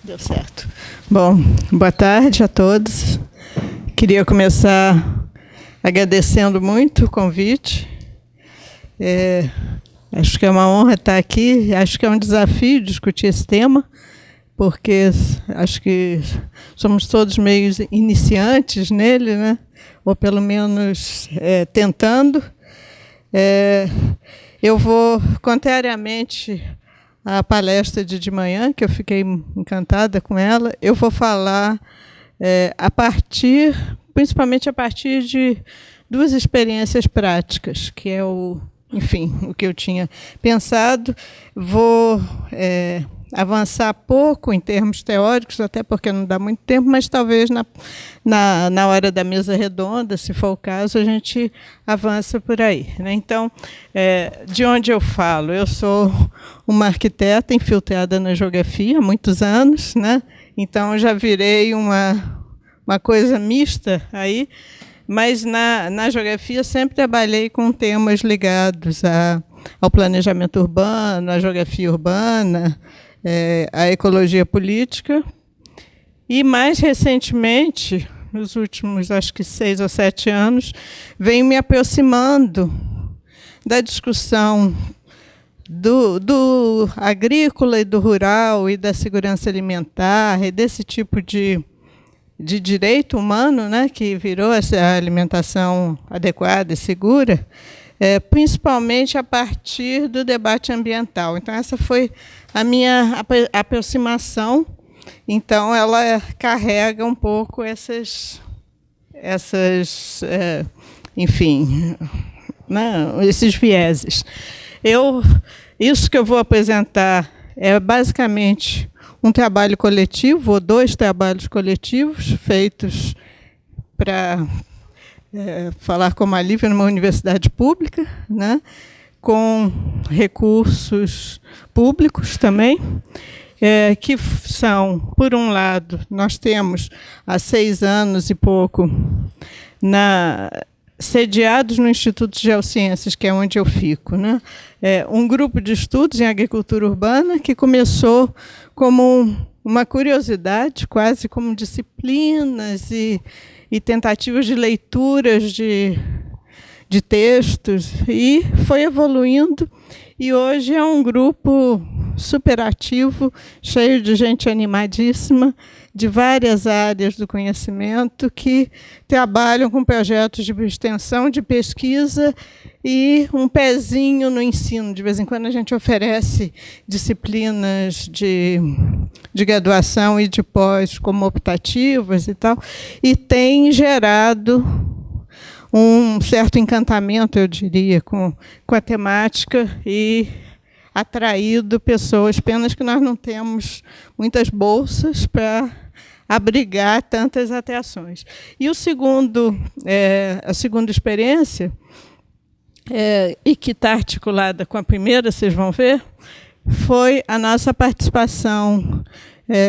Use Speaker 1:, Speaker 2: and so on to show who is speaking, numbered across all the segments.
Speaker 1: Deu certo. Bom, boa tarde a todos. Queria começar agradecendo muito o convite. Acho que é uma honra estar aqui. Acho que é um desafio discutir esse tema, porque acho que somos todos meio iniciantes nele, né? Ou pelo menos tentando. Eu vou, contrariamente à palestra de manhã, que eu fiquei encantada com ela, eu vou falar principalmente a partir de duas experiências práticas, que é o que eu tinha pensado. Vou avançar pouco em termos teóricos, até porque não dá muito tempo, mas talvez na hora da mesa redonda, se for o caso, a gente avança por aí, né? Então, de onde eu falo? Eu sou uma arquiteta infiltrada na geografia há muitos anos, né? Então, já virei uma coisa mista aí, mas na geografia sempre trabalhei com temas ligados ao planejamento urbano, à geografia urbana, à ecologia política. E, mais recentemente, nos últimos, acho que 6 ou 7 anos, venho me aproximando da discussão do agrícola e do rural e da segurança alimentar e desse tipo de direito humano, né, que virou essa alimentação adequada e segura, principalmente a partir do debate ambiental. Então, essa foi a minha aproximação. Então, ela carrega um pouco esses vieses. Isso que eu vou apresentar é basicamente um trabalho coletivo, ou 2 trabalhos coletivos, feitos para falar como a Lívia numa universidade pública, né, com recursos públicos também, que são, por um lado, nós temos há 6 anos e pouco, sediados no Instituto de Geociências, que é onde eu fico, né? Um grupo de estudos em agricultura urbana que começou como uma curiosidade, quase como disciplinas e tentativas de leituras de textos, e foi evoluindo, e hoje é um grupo superativo, cheio de gente animadíssima, de várias áreas do conhecimento, que trabalham com projetos de extensão, de pesquisa e um pezinho no ensino. De vez em quando a gente oferece disciplinas de graduação e de pós como optativas e tal, e tem gerado um certo encantamento, eu diria, com a temática e atraído pessoas, apenas que nós não temos muitas bolsas para abrigar tantas atrações. E a segunda experiência, e que está articulada com a primeira, vocês vão ver, foi a nossa participação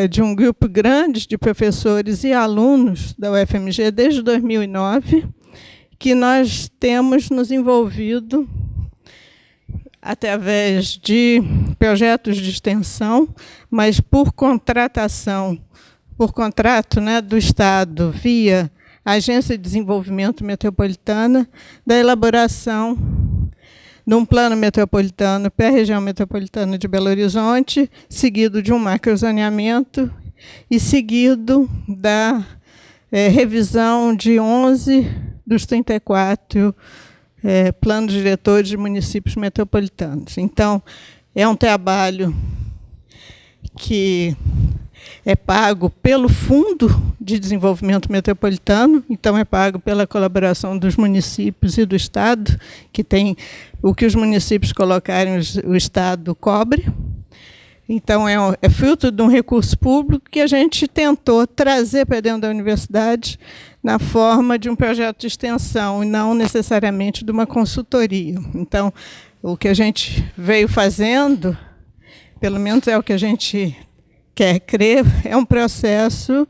Speaker 1: de um grupo grande de professores e alunos da UFMG desde 2009, que nós temos nos envolvido através de projetos de extensão, mas por contrato, né, do Estado, via Agência de Desenvolvimento Metropolitana, da elaboração de um plano metropolitano para a região metropolitana de Belo Horizonte, seguido de um macrozoneamento e seguido da revisão de 11 dos 34 planos diretores de municípios metropolitanos. Então, é um trabalho que é pago pelo Fundo de Desenvolvimento Metropolitano, então é pago pela colaboração dos municípios e do Estado, que tem o que os municípios colocarem, o Estado cobre. Então, é fruto de um recurso público que a gente tentou trazer para dentro da universidade na forma de um projeto de extensão e não necessariamente de uma consultoria. Então, o que a gente veio fazendo, pelo menos é o que a gente quer crer, é um processo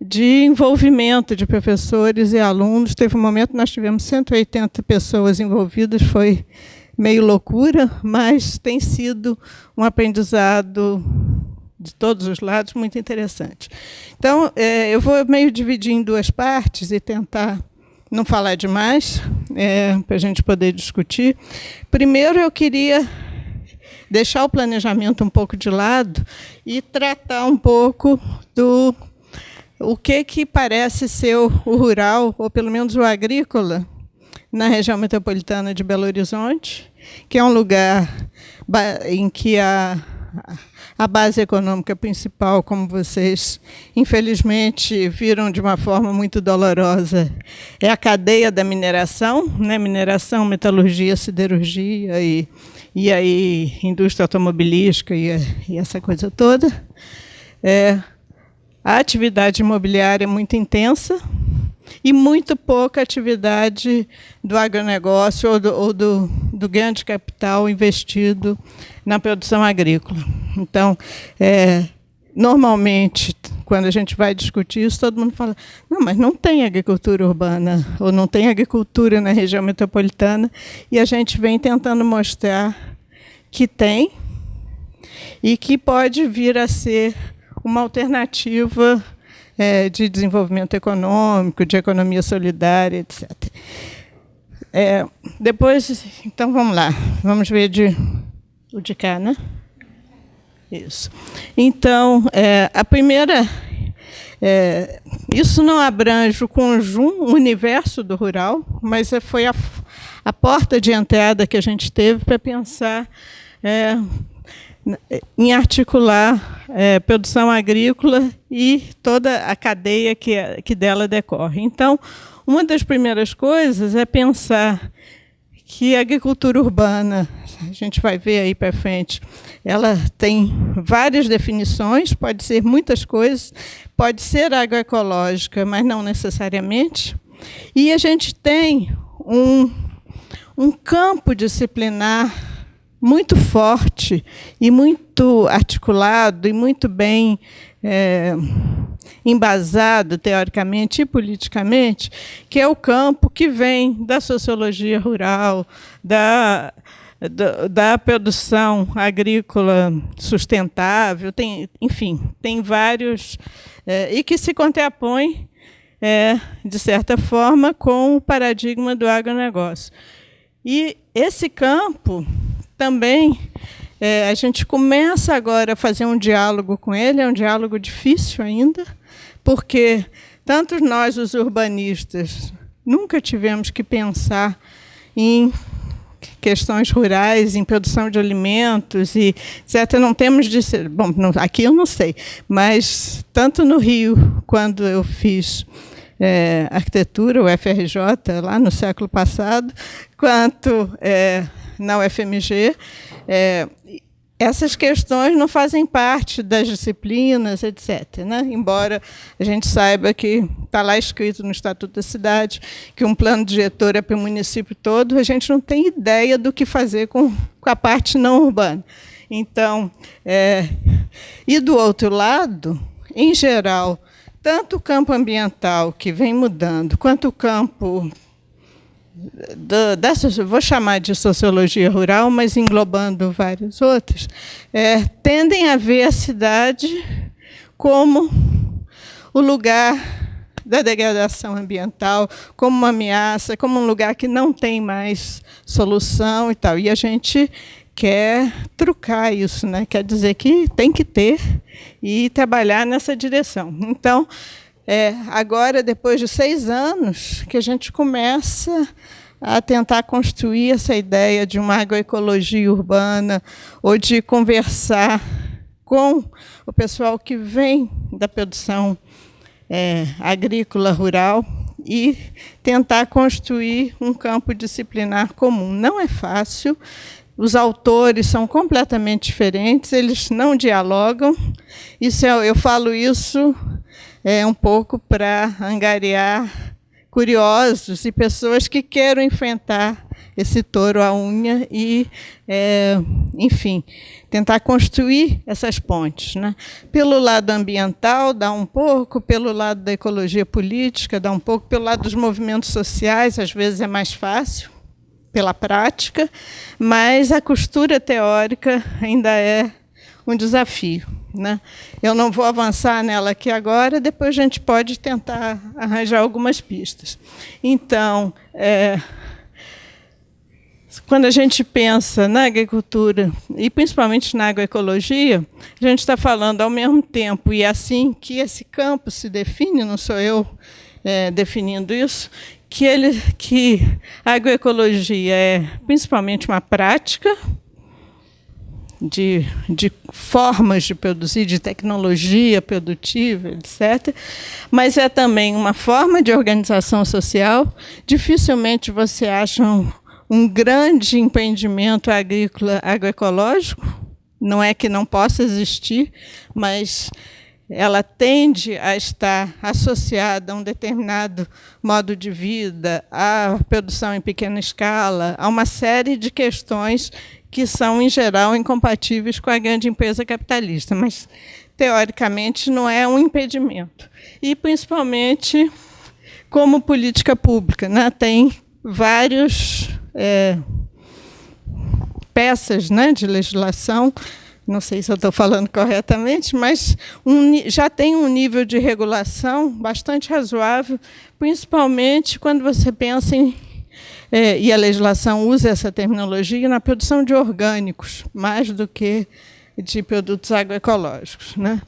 Speaker 1: de envolvimento de professores e alunos. Teve um momento que nós tivemos 180 pessoas envolvidas, foi meio loucura, mas tem sido um aprendizado de todos os lados, muito interessante. Então, eu vou meio dividir em duas partes e tentar não falar demais, para a gente poder discutir. Primeiro, eu queria deixar o planejamento um pouco de lado e tratar um pouco do o que parece ser o rural, ou pelo menos o agrícola, na região metropolitana de Belo Horizonte, que é um lugar em que a base econômica principal, como vocês, infelizmente, viram de uma forma muito dolorosa, é a cadeia da mineração, né? Mineração, metalurgia, siderurgia e aí indústria automobilística e essa coisa toda. A atividade imobiliária é muito intensa e muito pouca atividade do agronegócio ou do ganho de capital investido na produção agrícola. Então, normalmente, quando a gente vai discutir isso, todo mundo fala, não, mas não tem agricultura urbana, ou não tem agricultura na região metropolitana, e a gente vem tentando mostrar que tem e que pode vir a ser uma alternativa de desenvolvimento econômico, de economia solidária, etc. Depois, então, vamos lá. Vamos ver o de cá, né? Isso. Então, a primeira... isso não abrange o conjunto, o universo do rural, mas foi a porta de entrada que a gente teve para pensar em articular produção agrícola e toda a cadeia que dela decorre. Então, uma das primeiras coisas é pensar que a agricultura urbana, a gente vai ver aí para frente, ela tem várias definições, pode ser muitas coisas, pode ser agroecológica, mas não necessariamente. E a gente tem um campo disciplinar muito forte e muito articulado e muito bem embasado, teoricamente e politicamente, que é o campo que vem da sociologia rural, da produção agrícola sustentável, enfim, tem vários, e que se contrapõe, de certa forma, com o paradigma do agronegócio. E esse campo também, a gente começa agora a fazer um diálogo com ele, é um diálogo difícil ainda, porque tanto nós, os urbanistas, nunca tivemos que pensar em questões rurais, em produção de alimentos, e etc. Não temos de ser... Bom, aqui eu não sei, mas tanto no Rio, quando eu fiz arquitetura, o FRJ, lá no século passado, quanto na UFMG, essas questões não fazem parte das disciplinas, etc., né? Embora a gente saiba que está lá escrito no Estatuto da Cidade que um plano diretor é para o município todo, a gente não tem ideia do que fazer com a parte não urbana. Então, e do outro lado, em geral, tanto o campo ambiental, que vem mudando, quanto o campo vou chamar de sociologia rural, mas englobando vários outros, tendem a ver a cidade como o lugar da degradação ambiental, como uma ameaça, como um lugar que não tem mais solução e tal. E a gente quer trucar isso, né? Quer dizer que tem que ter e trabalhar nessa direção. Então, agora, depois de 6 anos, que a gente começa a tentar construir essa ideia de uma agroecologia urbana, ou de conversar com o pessoal que vem da produção agrícola rural e tentar construir um campo disciplinar comum. Não é fácil, os autores são completamente diferentes, eles não dialogam. Eu falo isso um pouco para angariar curiosos e pessoas que queiram enfrentar esse touro à unha e, enfim, tentar construir essas pontes, né? Pelo lado ambiental, dá um pouco, pelo lado da ecologia política, dá um pouco, pelo lado dos movimentos sociais, às vezes é mais fácil, pela prática, mas a costura teórica ainda é um desafio. né? Eu não vou avançar nela aqui agora, depois a gente pode tentar arranjar algumas pistas. Então, quando a gente pensa na agricultura, e principalmente na agroecologia, a gente está falando ao mesmo tempo, e é assim que esse campo se define, não sou eu definindo isso, que a agroecologia é principalmente uma prática de formas de produzir, de tecnologia produtiva, etc. Mas é também uma forma de organização social. Dificilmente você acha um grande empreendimento agrícola agroecológico. Não é que não possa existir, mas ela tende a estar associada a um determinado modo de vida, à produção em pequena escala, a uma série de questões que são, em geral, incompatíveis com a grande empresa capitalista, mas, teoricamente, não é um impedimento. E, principalmente, como política pública, né? Tem várias peças, né, de legislação, não sei se eu estou falando corretamente, mas já tem um nível de regulação bastante razoável, principalmente quando você pensa em e a legislação usa essa terminologia na produção de orgânicos, mais do que de produtos agroecológicos, né?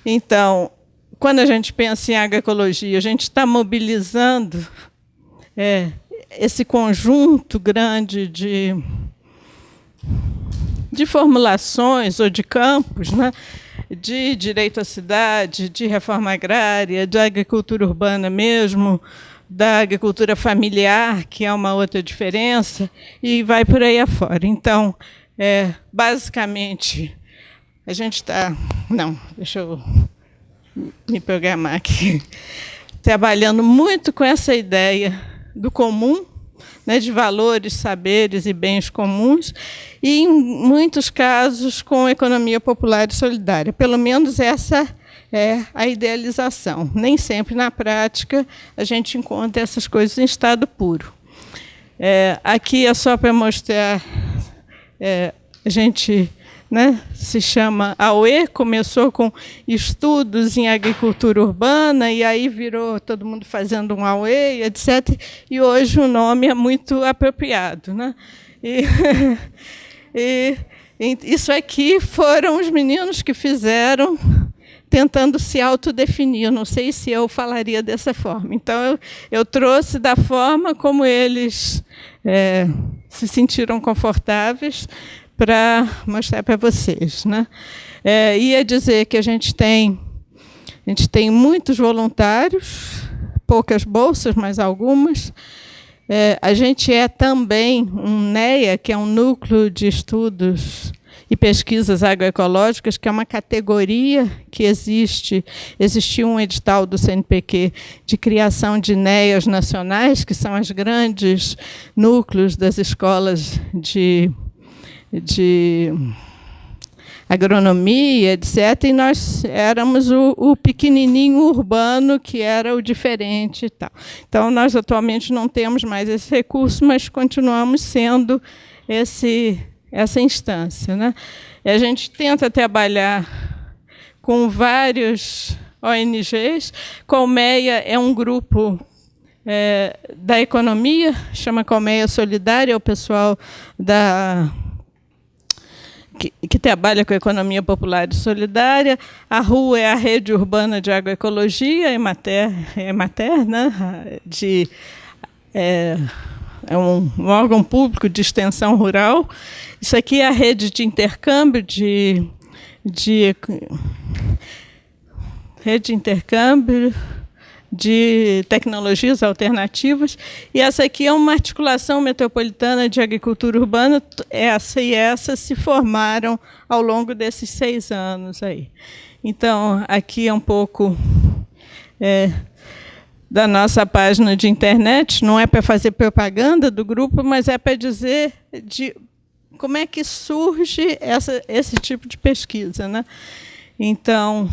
Speaker 1: Então, quando a gente pensa em agroecologia, a gente está mobilizando esse conjunto grande de formulações ou de campos, né? De direito à cidade, de reforma agrária, de agricultura urbana mesmo, da agricultura familiar, que é uma outra diferença, e vai por aí afora. Então, basicamente, a gente está... Não, deixa eu me programar aqui. Trabalhando muito com essa ideia do comum, né, de valores, saberes e bens comuns, e, em muitos casos, com economia popular e solidária. Pelo menos essa é a idealização. Nem sempre, na prática, a gente encontra essas coisas em estado puro. Aqui é só para mostrar, a gente, né, se chama AUE, começou com estudos em agricultura urbana, e aí virou todo mundo fazendo um AUE, etc. E hoje o nome é muito apropriado, né? E isso aqui foram os meninos que fizeram, tentando se autodefinir. Não sei se eu falaria dessa forma. Então, eu trouxe da forma como eles se sentiram confortáveis para mostrar para vocês, né? Ia dizer que a gente tem muitos voluntários, poucas bolsas, mas algumas. A gente é também um NEA, que é um núcleo de estudos e pesquisas agroecológicas, que é uma categoria que existiu um edital do CNPq de criação de NEAs nacionais, que são os grandes núcleos das escolas de agronomia, etc., e nós éramos o pequenininho urbano, que era o diferente e tal. Então, nós atualmente não temos mais esse recurso, mas continuamos sendo essa instância, né? E a gente tenta trabalhar com vários ONGs. Colmeia é um grupo da economia, chama Colmeia Solidária, é o pessoal que trabalha com a economia popular e solidária. A RUA é a Rede Urbana de Agroecologia, Emater, né? É um órgão público de extensão rural. Isso aqui é a rede de intercâmbio de tecnologias alternativas, e essa aqui é uma articulação metropolitana de agricultura urbana. Essa e essa se formaram ao longo desses 6 anos aí. Então, aqui é um pouco da nossa página de internet. Não é para fazer propaganda do grupo, mas é para dizer de como é que surge esse tipo de pesquisa, né? Então,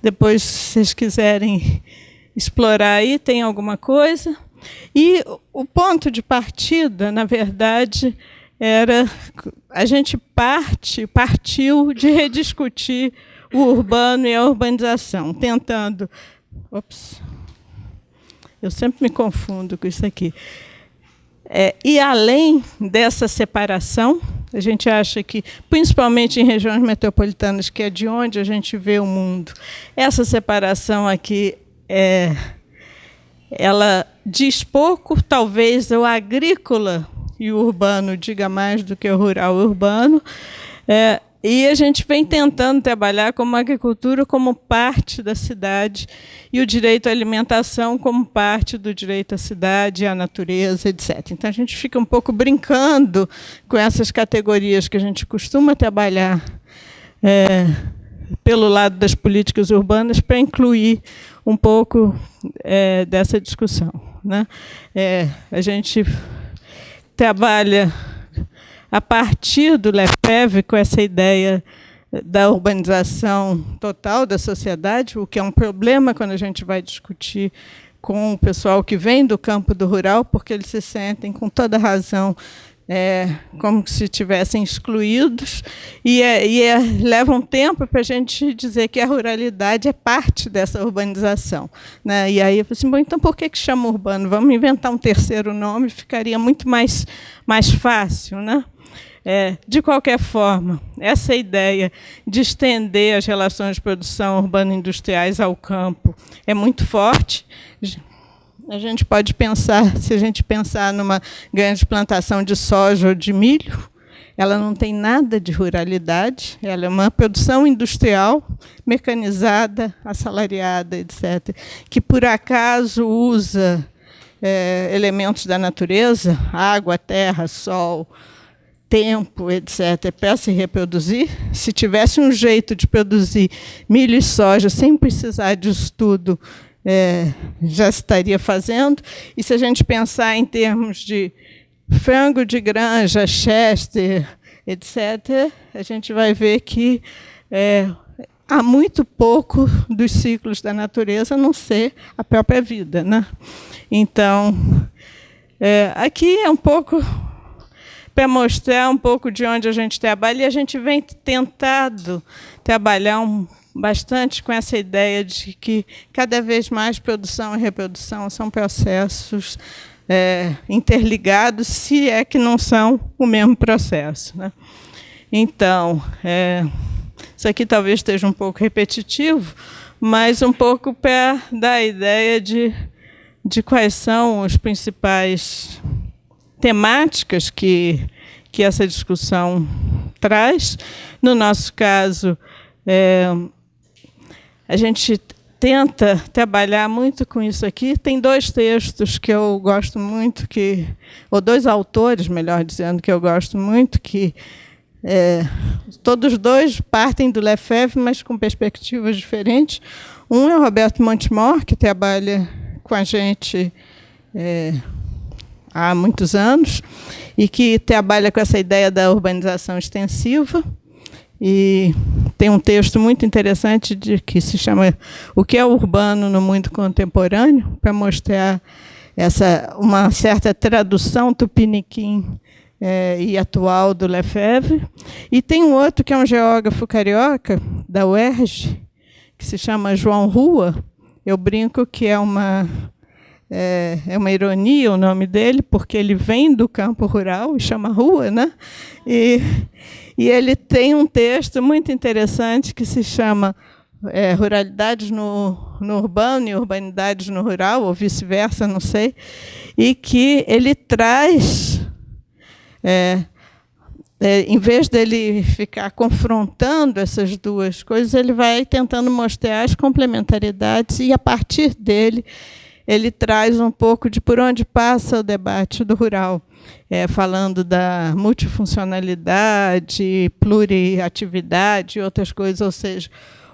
Speaker 1: depois, se vocês quiserem explorar aí, tem alguma coisa. E o ponto de partida, na verdade, a gente partiu de rediscutir o urbano e a urbanização, tentando... Ops, eu sempre me confundo com isso aqui. E além dessa separação, a gente acha que, principalmente em regiões metropolitanas, que é de onde a gente vê o mundo, essa separação aqui, ela diz pouco, talvez o agrícola e o urbano diga mais do que o rural e o urbano, e a gente vem tentando trabalhar como a agricultura como parte da cidade e o direito à alimentação como parte do direito à cidade, à natureza, etc. Então, a gente fica um pouco brincando com essas categorias que a gente costuma trabalhar pelo lado das políticas urbanas para incluir um pouco dessa discussão, né? A gente trabalha a partir do Lefebvre, com essa ideia da urbanização total da sociedade, o que é um problema quando a gente vai discutir com o pessoal que vem do campo do rural, porque eles se sentem, com toda razão, como se estivessem excluídos, e leva um tempo para a gente dizer que a ruralidade é parte dessa urbanização, né? E aí eu falei assim, bom, então por que chama urbano? Vamos inventar um terceiro nome, ficaria muito mais fácil, né? De qualquer forma, essa ideia de estender as relações de produção urbano-industriais ao campo é muito forte. A gente pode pensar, se a gente pensar numa grande plantação de soja ou de milho, ela não tem nada de ruralidade, ela é uma produção industrial, mecanizada, assalariada, etc., que, por acaso, usa elementos da natureza, água, terra, sol, tempo, etc., para se reproduzir. Se tivesse um jeito de produzir milho e soja sem precisar de estudo, já estaria fazendo. E se a gente pensar em termos de frango de granja, Chester, etc., a gente vai ver que há muito pouco dos ciclos da natureza, a não ser a própria vida, né? Então, aqui é um pouco para mostrar um pouco de onde a gente trabalha, e a gente vem tentado trabalhar bastante com essa ideia de que cada vez mais produção e reprodução são processos interligados, se é que não são o mesmo processo, né? Então, isso aqui talvez esteja um pouco repetitivo, mas um pouco para dar a ideia de quais são as principais temáticas que essa discussão traz. No nosso caso, a gente tenta trabalhar muito com isso aqui. Tem dois textos que eu gosto muito, ou dois autores, melhor dizendo, que eu gosto muito, que todos dois partem do Lefebvre, mas com perspectivas diferentes. Um é o Roberto Montemor, que trabalha com a gente há muitos anos, e que trabalha com essa ideia da urbanização extensiva. E tem um texto muito interessante que se chama O que é urbano no mundo contemporâneo, para mostrar uma certa tradução tupiniquim e atual do Lefebvre. E tem um outro que é um geógrafo carioca, da UERJ, que se chama João Rua. Eu brinco que é uma ironia o nome dele, porque ele vem do campo rural e chama Rua, né? E ele tem um texto muito interessante que se chama Ruralidades no Urbano e Urbanidades no Rural, ou vice-versa, não sei, e que ele traz, em vez dele ficar confrontando essas duas coisas, ele vai tentando mostrar as complementaridades, e, a partir dele, ele traz um pouco de por onde passa o debate do rural, falando da multifuncionalidade, pluriatividade e outras coisas. Ou seja,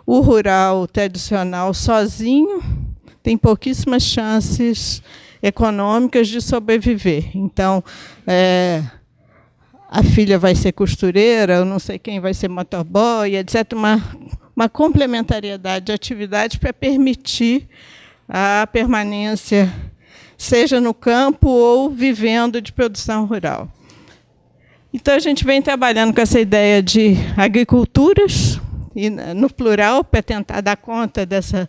Speaker 1: o rural tradicional sozinho tem pouquíssimas chances econômicas de sobreviver. Então, a filha vai ser costureira, eu não sei quem vai ser motoboy, etc. Uma complementariedade de atividades para permitir a permanência, seja no campo ou vivendo de produção rural. Então, a gente vem trabalhando com essa ideia de agriculturas, e no plural, para tentar dar conta dessa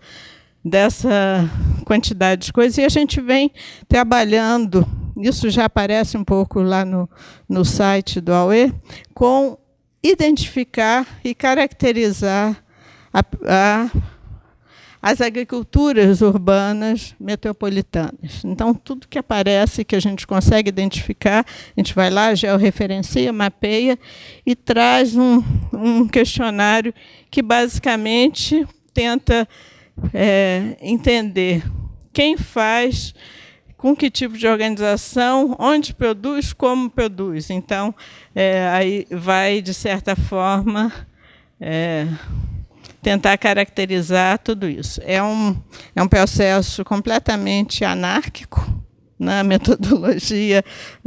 Speaker 1: quantidade de coisas, e a gente vem trabalhando, isso já aparece um pouco lá no site do AUE, com identificar e caracterizar as agriculturas urbanas metropolitanas. Então, tudo que aparece, que a gente consegue identificar, a gente vai lá, georreferencia, mapeia e traz um questionário que, basicamente, tenta entender quem faz, com que tipo de organização, onde produz, como produz. Então, aí vai, de certa forma, tentar caracterizar tudo isso. É um processo completamente anárquico na metodologia,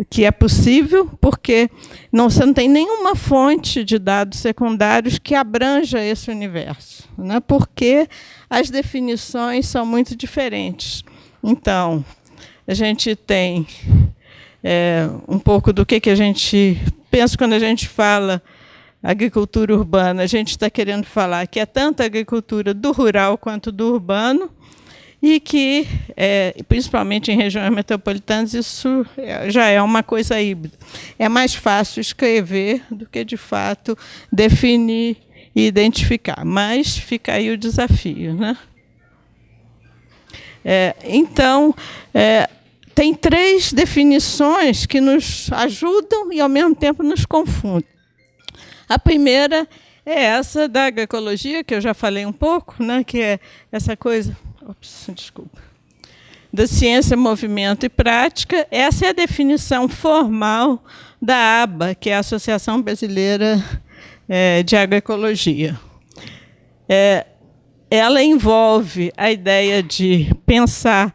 Speaker 1: que é possível, porque você não tem nenhuma fonte de dados secundários que abranja esse universo, né? Porque as definições são muito diferentes. Então, a gente tem um pouco do que a gente pensa quando a gente fala agricultura urbana. A gente está querendo falar que é tanto a agricultura do rural quanto do urbano, e que, principalmente em regiões metropolitanas, isso já é uma coisa híbrida. É mais fácil escrever do que, de fato, definir e identificar. Mas fica aí o desafio, né? Então, tem 3 definições que nos ajudam e, ao mesmo tempo, nos confundem. A primeira é essa da agroecologia, que eu já falei um pouco, né, que é essa coisa da ciência, movimento e prática. Essa é a definição formal da ABA, que é a Associação Brasileira de Agroecologia. Ela envolve a ideia de pensar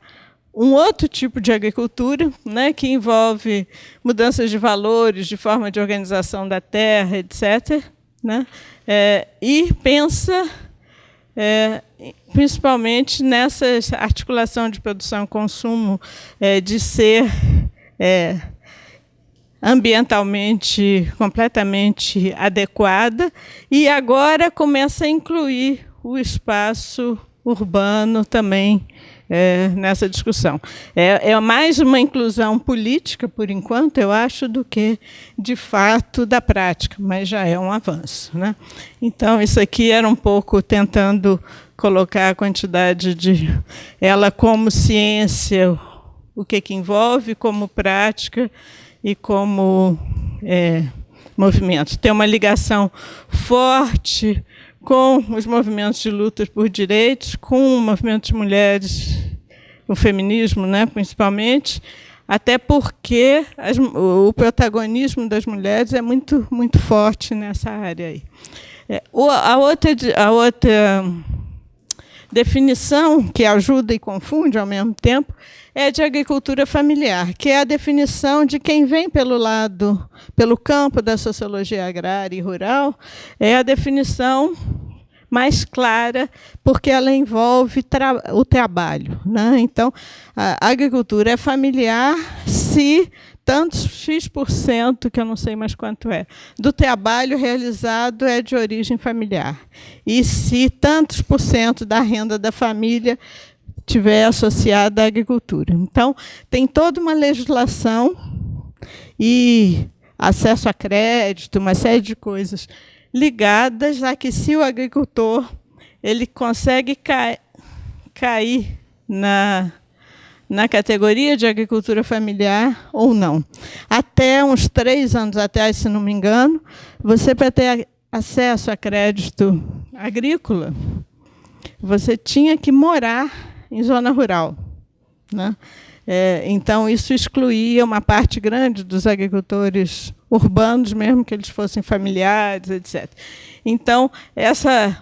Speaker 1: um outro tipo de agricultura, né, que envolve mudanças de valores, de forma de organização da terra, etc., né, e pensa principalmente nessa articulação de produção e consumo, de ser ambientalmente completamente adequada, e agora começa a incluir o espaço urbano também nessa discussão. É mais uma inclusão política, por enquanto, eu acho, do que, de fato, da prática, mas já é um avanço, né? Então, isso aqui era um pouco tentando colocar a quantidade de ela como ciência, o que envolve, como prática e como movimento. Tem uma ligação forte com os movimentos de luta por direitos, com o movimento de mulheres, o feminismo, né, principalmente, até porque o protagonismo das mulheres é muito, muito forte nessa área aí. A outra definição, que ajuda e confunde ao mesmo tempo, é de agricultura familiar, que é a definição de quem vem pelo campo da sociologia agrária e rural, é a definição mais clara, porque ela envolve o trabalho, né? Então, a agricultura é familiar se tantos X%, que eu não sei mais quanto do trabalho realizado é de origem familiar. E se tantos % da renda da família estiver associada à agricultura. Então, tem toda uma legislação e acesso a crédito, uma série de coisas ligadas a que, se o agricultor ele consegue cair na categoria de agricultura familiar ou não. Até uns 3 anos atrás, se não me engano, você, para ter acesso a crédito agrícola, você tinha que morar em zona rural, né? Então, isso excluía uma parte grande dos agricultores urbanos, mesmo que eles fossem familiares, etc. Então,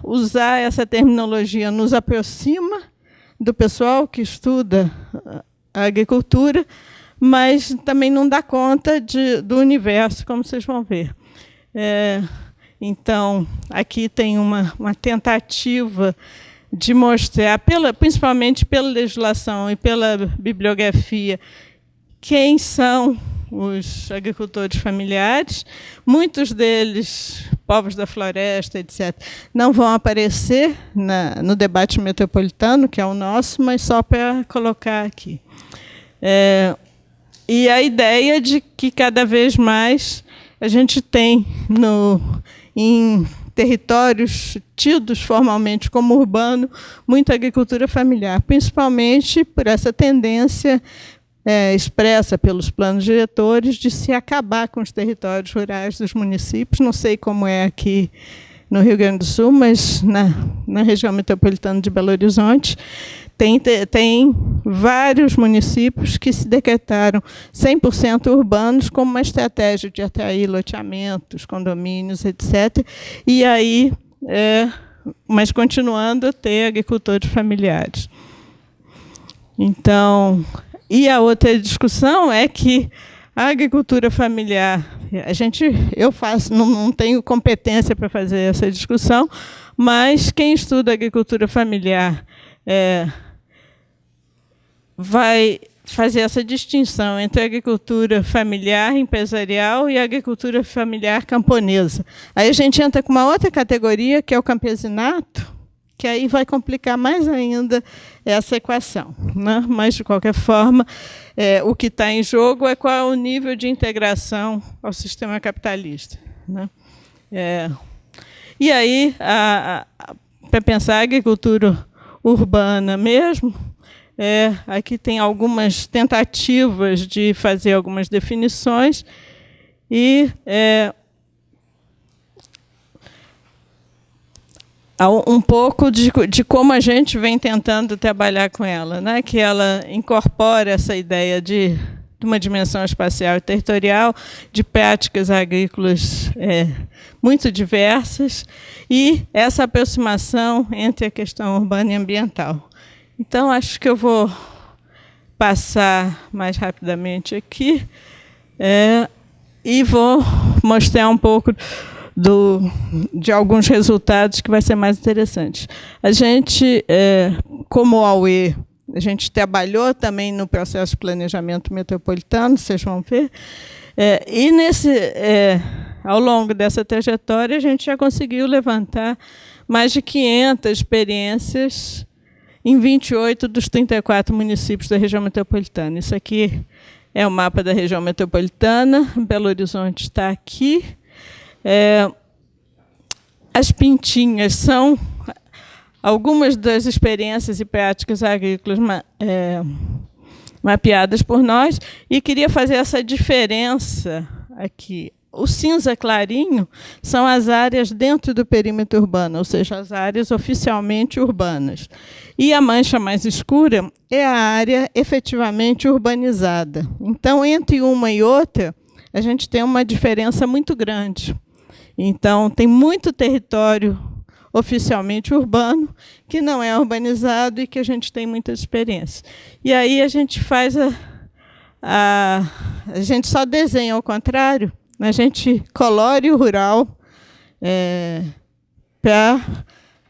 Speaker 1: usar essa terminologia nos aproxima do pessoal que estuda a agricultura, mas também não dá conta do universo, como vocês vão ver. Então, aqui tem uma tentativa de mostrar, principalmente pela legislação e pela bibliografia, quem são os agricultores familiares, muitos deles, povos da floresta, etc., não vão aparecer no debate metropolitano, que é o nosso, mas só para colocar aqui. E a ideia de que cada vez mais a gente tem em territórios tidos formalmente como urbano, muita agricultura familiar, principalmente por essa tendência expressa pelos planos diretores de se acabar com os territórios rurais dos municípios. Não sei como é aqui no Rio Grande do Sul, mas na região metropolitana de Belo Horizonte tem vários municípios que se decretaram 100% urbanos como uma estratégia de atrair loteamentos, condomínios, etc. E aí, mas continuando a ter agricultores familiares. Então, e a outra discussão é que a agricultura familiar, não tenho competência para fazer essa discussão, mas quem estuda agricultura familiar vai fazer essa distinção entre a agricultura familiar empresarial e a agricultura familiar camponesa. Aí a gente entra com uma outra categoria, que é o campesinato, que aí vai complicar mais ainda essa equação, né? Mas, de qualquer forma, o que está em jogo é qual é o nível de integração ao sistema capitalista, né? E aí, para pensar a agricultura urbana mesmo, aqui tem algumas tentativas de fazer algumas definições e um pouco de como a gente vem tentando trabalhar com ela, né? Que ela incorpora essa ideia de uma dimensão espacial e territorial, de práticas agrícolas muito diversas, e essa aproximação entre a questão urbana e ambiental. Então, acho que eu vou passar mais rapidamente aqui e vou mostrar um pouco de alguns resultados que vai ser mais interessantes. A gente, como AUE, a gente trabalhou também no processo de planejamento metropolitano, vocês vão ver, e ao longo dessa trajetória a gente já conseguiu levantar mais de 500 experiências em 28 dos 34 municípios da região metropolitana. Isso aqui é o mapa da região metropolitana, Belo Horizonte está aqui. As pintinhas são algumas das experiências e práticas agrícolas mapeadas por nós, e queria fazer essa diferença aqui. O cinza clarinho são as áreas dentro do perímetro urbano, ou seja, as áreas oficialmente urbanas. E a mancha mais escura é a área efetivamente urbanizada. Então, entre uma e outra, a gente tem uma diferença muito grande. Então, tem muito território oficialmente urbano que não é urbanizado e que a gente tem muita experiência. E aí a gente faz a gente só desenha ao contrário, a gente colore o rural,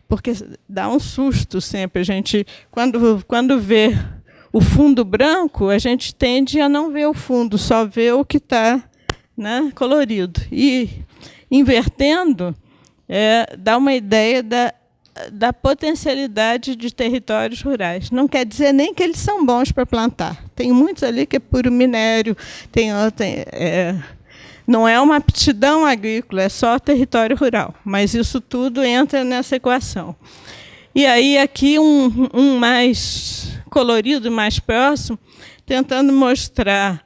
Speaker 1: porque dá um susto sempre. A gente, quando vê o fundo branco, a gente tende a não ver o fundo, só ver o que está, né, colorido. E, invertendo, dá uma ideia da potencialidade de territórios rurais. Não quer dizer nem que eles são bons para plantar. Tem muitos ali que é puro minério, não é uma aptidão agrícola, é só território rural. Mas isso tudo entra nessa equação. E aí, aqui, um mais colorido, mais próximo, tentando mostrar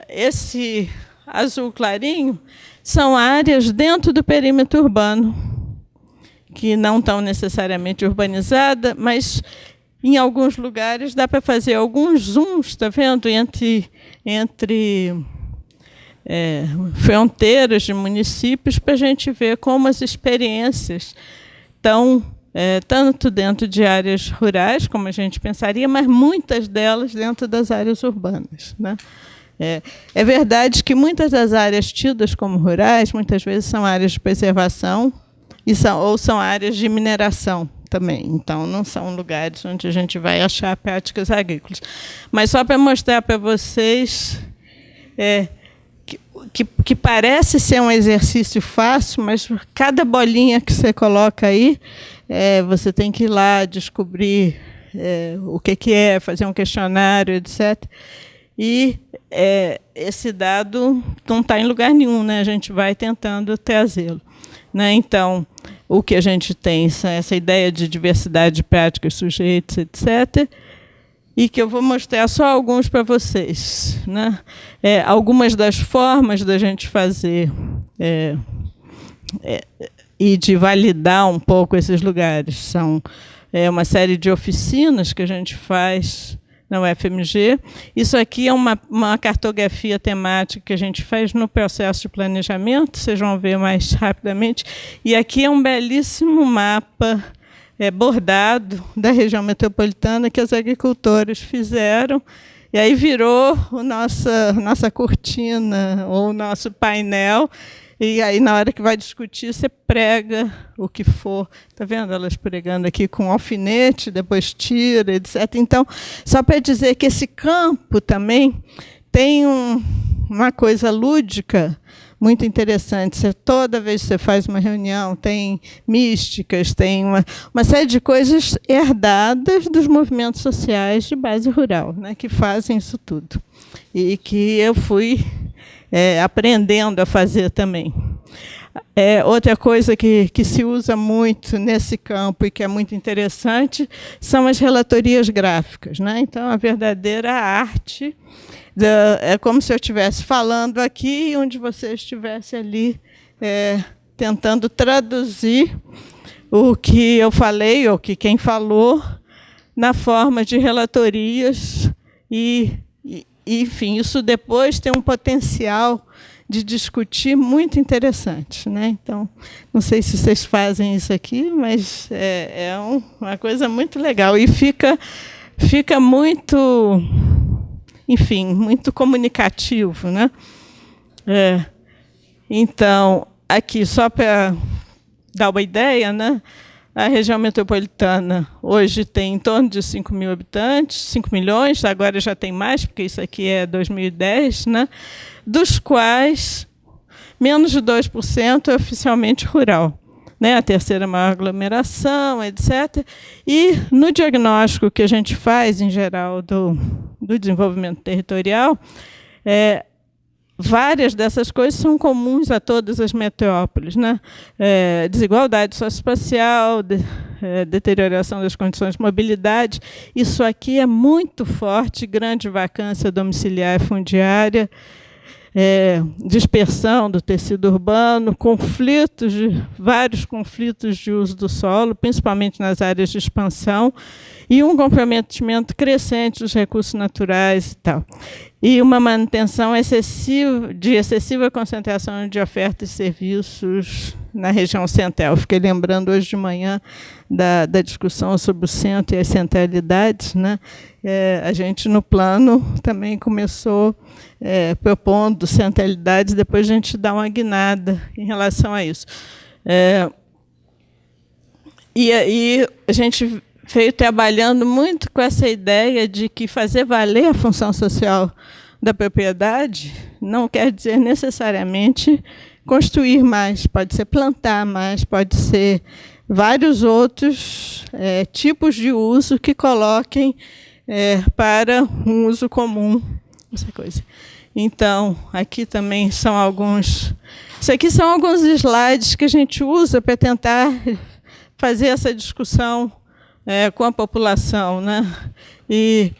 Speaker 1: esse azul clarinho, são áreas dentro do perímetro urbano, que não estão necessariamente urbanizadas, mas em alguns lugares dá para fazer alguns zooms, está vendo, entre fronteiras de municípios, para a gente ver como as experiências estão tanto dentro de áreas rurais, como a gente pensaria, mas muitas delas dentro das áreas urbanas, né? É verdade que muitas das áreas tidas como rurais, muitas vezes são áreas de preservação ou são áreas de mineração também. Então, não são lugares onde a gente vai achar práticas agrícolas. Mas só para mostrar para vocês que parece ser um exercício fácil, mas cada bolinha que você coloca aí, você tem que ir lá descobrir o que é, fazer um questionário, etc. E esse dado não está em lugar nenhum, né? A gente vai tentando trazê-lo, né? Então, o que a gente tem é essa ideia de diversidade de práticas, sujeitos, etc., e que eu vou mostrar só alguns para vocês, né? Algumas das formas da gente fazer e de validar um pouco esses lugares são uma série de oficinas que a gente faz na UFMG. Isso aqui é uma cartografia temática que a gente faz no processo de planejamento, vocês vão ver mais rapidamente. E aqui é um belíssimo mapa bordado da região metropolitana que as agricultoras fizeram, e aí virou nossa cortina ou o nosso painel, e aí na hora que vai discutir você prega o que for. Está vendo elas pregando aqui com alfinete, depois tira, etc. Então, só para dizer que esse campo também tem uma coisa lúdica muito interessante. Toda vez que você faz uma reunião, tem místicas, tem uma série de coisas herdadas dos movimentos sociais de base rural, né, que fazem isso tudo. E que eu fui aprendendo a fazer também. Outra coisa que se usa muito nesse campo e que é muito interessante são as relatorias gráficas, né? Então, a verdadeira arte é como se eu estivesse falando aqui e onde você estivesse ali tentando traduzir o que eu falei ou que quem falou na forma de relatorias e enfim, isso depois tem um potencial de discutir muito interessante, né? Então, não sei se vocês fazem isso aqui, mas uma coisa muito legal e fica muito, enfim, muito comunicativo, né? Então, aqui, só para dar uma ideia, né? A região metropolitana hoje tem em torno de 5 mil habitantes, 5 milhões, agora já tem mais, porque isso aqui é 2010, né? Dos quais menos de 2% é oficialmente rural, né? A terceira maior aglomeração, etc. E no diagnóstico que a gente faz, em geral, do desenvolvimento territorial, várias dessas coisas são comuns a todas as metrópoles, né? Desigualdade socioespacial, deterioração das condições de mobilidade. Isso aqui é muito forte, grande vacância domiciliar e fundiária, dispersão do tecido urbano, vários conflitos de uso do solo, principalmente nas áreas de expansão, e um comprometimento crescente dos recursos naturais e tal. E uma manutenção excessiva concentração de ofertas e serviços na região central. Fiquei lembrando hoje de manhã da discussão sobre o centro e as centralidades, né? A gente, no plano, também começou propondo centralidades, depois a gente dá uma guinada em relação a isso. E aí a gente veio trabalhando muito com essa ideia de que fazer valer a função social da propriedade não quer dizer necessariamente construir mais, pode ser plantar mais, pode ser vários outros tipos de uso que coloquem para um uso comum, essa coisa. Então, aqui também são alguns... Isso aqui são alguns slides que a gente usa para tentar fazer essa discussão com a população, né? E,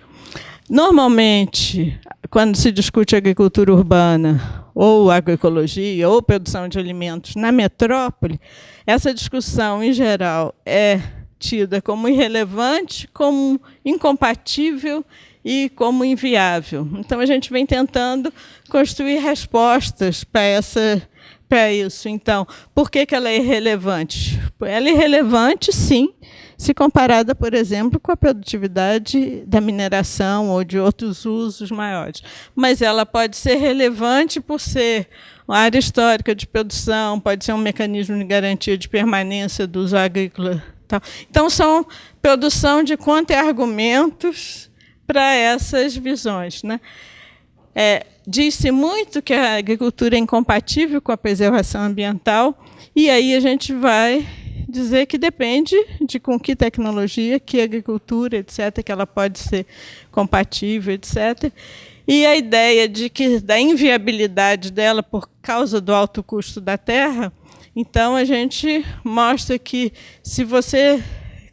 Speaker 1: normalmente, quando se discute agricultura urbana, ou agroecologia, ou produção de alimentos na metrópole, essa discussão, em geral, é tida como irrelevante, como incompatível e como inviável. Então, a gente vem tentando construir respostas para isso. Então, por que ela é irrelevante? Ela é irrelevante, sim, se comparada, por exemplo, com a produtividade da mineração ou de outros usos maiores. Mas ela pode ser relevante por ser uma área histórica de produção, pode ser um mecanismo de garantia de permanência do uso agrícola. Tal. Então, são produção de contra-argumentos para essas visões, né? diz-se muito que a agricultura é incompatível com a preservação ambiental, e aí a gente vai dizer que depende de com que tecnologia, que agricultura, etc., que ela pode ser compatível, etc. E a ideia da inviabilidade dela por causa do alto custo da terra, então a gente mostra que se você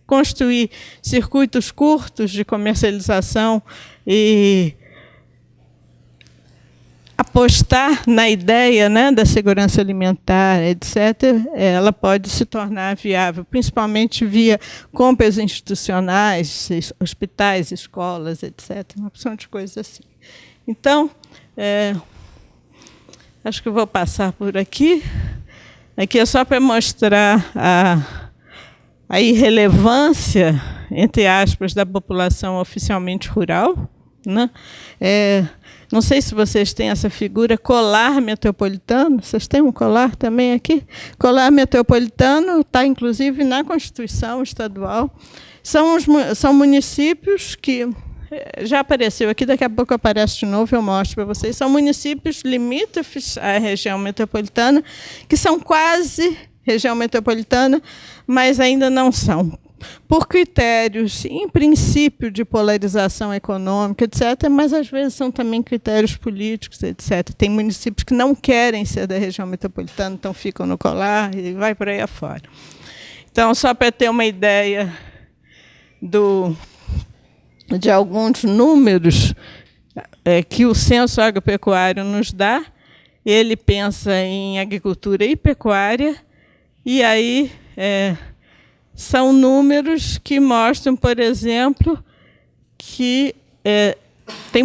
Speaker 1: construir circuitos curtos de comercialização e apostar na ideia, né, da segurança alimentar, etc., ela pode se tornar viável, principalmente via compras institucionais, hospitais, escolas, etc., uma opção de coisas assim. Então, acho que eu vou passar por aqui. Aqui é só para mostrar a irrelevância, entre aspas, da população oficialmente rural, né? Não sei se vocês têm essa figura, colar metropolitano. Vocês têm um colar também aqui? Colar metropolitano está, inclusive, na Constituição Estadual. São municípios que já apareceu aqui, daqui a pouco aparece de novo, eu mostro para vocês. São municípios limítrofes à região metropolitana, que são quase região metropolitana, mas ainda não são. Por critérios, em princípio, de polarização econômica, etc., mas às vezes são também critérios políticos, etc. Tem municípios que não querem ser da região metropolitana, então ficam no colar e vai por aí afora. Então, só para ter uma ideia de alguns números que o Censo Agropecuário nos dá, ele pensa em agricultura e pecuária, e aí são números que mostram, por exemplo, que tem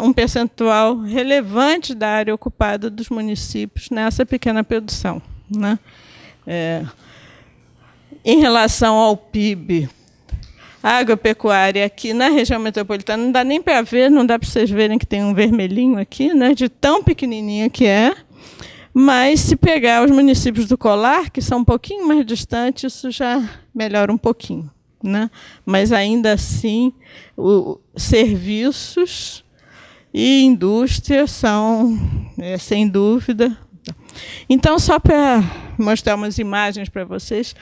Speaker 1: um percentual relevante da área ocupada dos municípios nessa pequena produção, né? Em relação ao PIB, a agropecuária aqui na região metropolitana não dá nem para ver, não dá para vocês verem que tem um vermelhinho aqui, né, de tão pequenininha que é. Mas, se pegar os municípios do colar, que são um pouquinho mais distantes, isso já melhora um pouquinho, né? Mas, ainda assim, serviços e indústria são, sem dúvida. Então, só para mostrar umas imagens para vocês,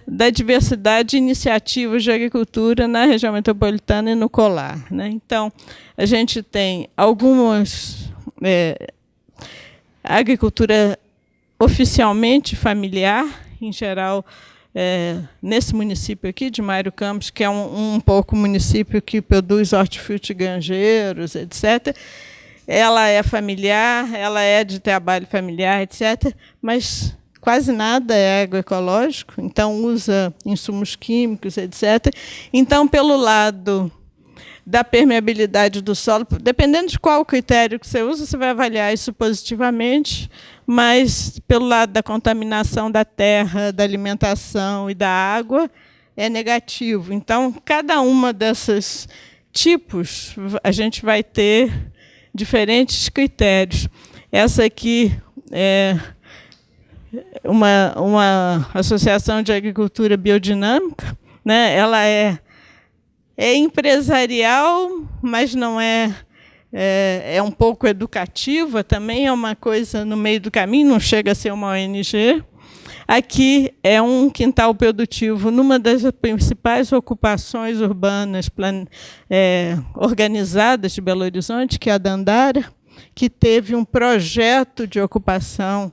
Speaker 1: da diversidade de iniciativas de agricultura na região metropolitana e no colar, né? Então, a gente tem algumas... A agricultura oficialmente familiar, em geral, nesse município aqui, de Mário Campos, que é um pouco município que produz hortifruti granjeiros, etc., ela é familiar, ela é de trabalho familiar, etc., mas quase nada é agroecológico, então usa insumos químicos, etc. Então, pelo lado da permeabilidade do solo, dependendo de qual critério que você usa, você vai avaliar isso positivamente, mas pelo lado da contaminação da terra, da alimentação e da água, é negativo. Então, cada uma desses tipos, a gente vai ter diferentes critérios. Essa aqui é uma associação de agricultura biodinâmica, né? Ela é empresarial, mas não é um pouco educativa, também é uma coisa no meio do caminho, não chega a ser uma ONG. Aqui é um quintal produtivo numa das principais ocupações urbanas organizadas de Belo Horizonte, que é a Dandara, que teve um projeto de ocupação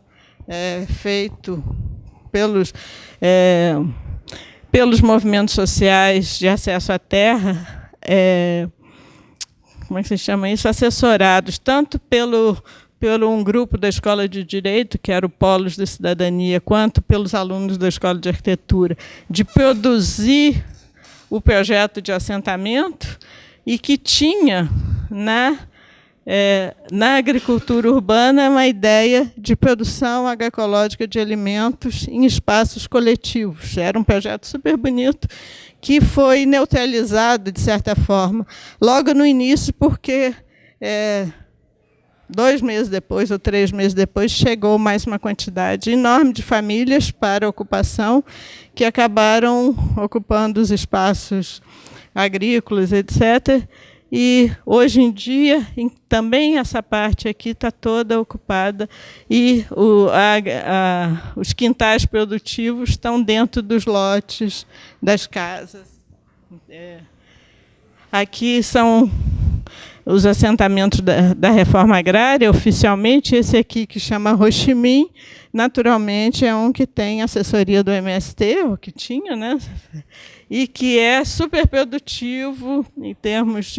Speaker 1: feito pelos movimentos sociais de acesso à terra, como é que se chama isso? Assessorados, tanto pelo um grupo da Escola de Direito, que era o Polos da Cidadania, quanto pelos alunos da Escola de Arquitetura, de produzir o projeto de assentamento, e que tinha na agricultura urbana uma ideia de produção agroecológica de alimentos em espaços coletivos. Era um projeto super bonito, que foi neutralizado, de certa forma, logo no início, porque 2 meses depois ou 3 meses depois chegou mais uma quantidade enorme de famílias para ocupação, que acabaram ocupando os espaços agrícolas, etc., e hoje em dia também essa parte aqui está toda ocupada e os quintais produtivos estão dentro dos lotes das casas. Aqui são os assentamentos da reforma agrária, oficialmente. Esse aqui, que chama Ho Chi Minh, naturalmente é um que tem assessoria do MST, ou que tinha, né? E que é super produtivo em termos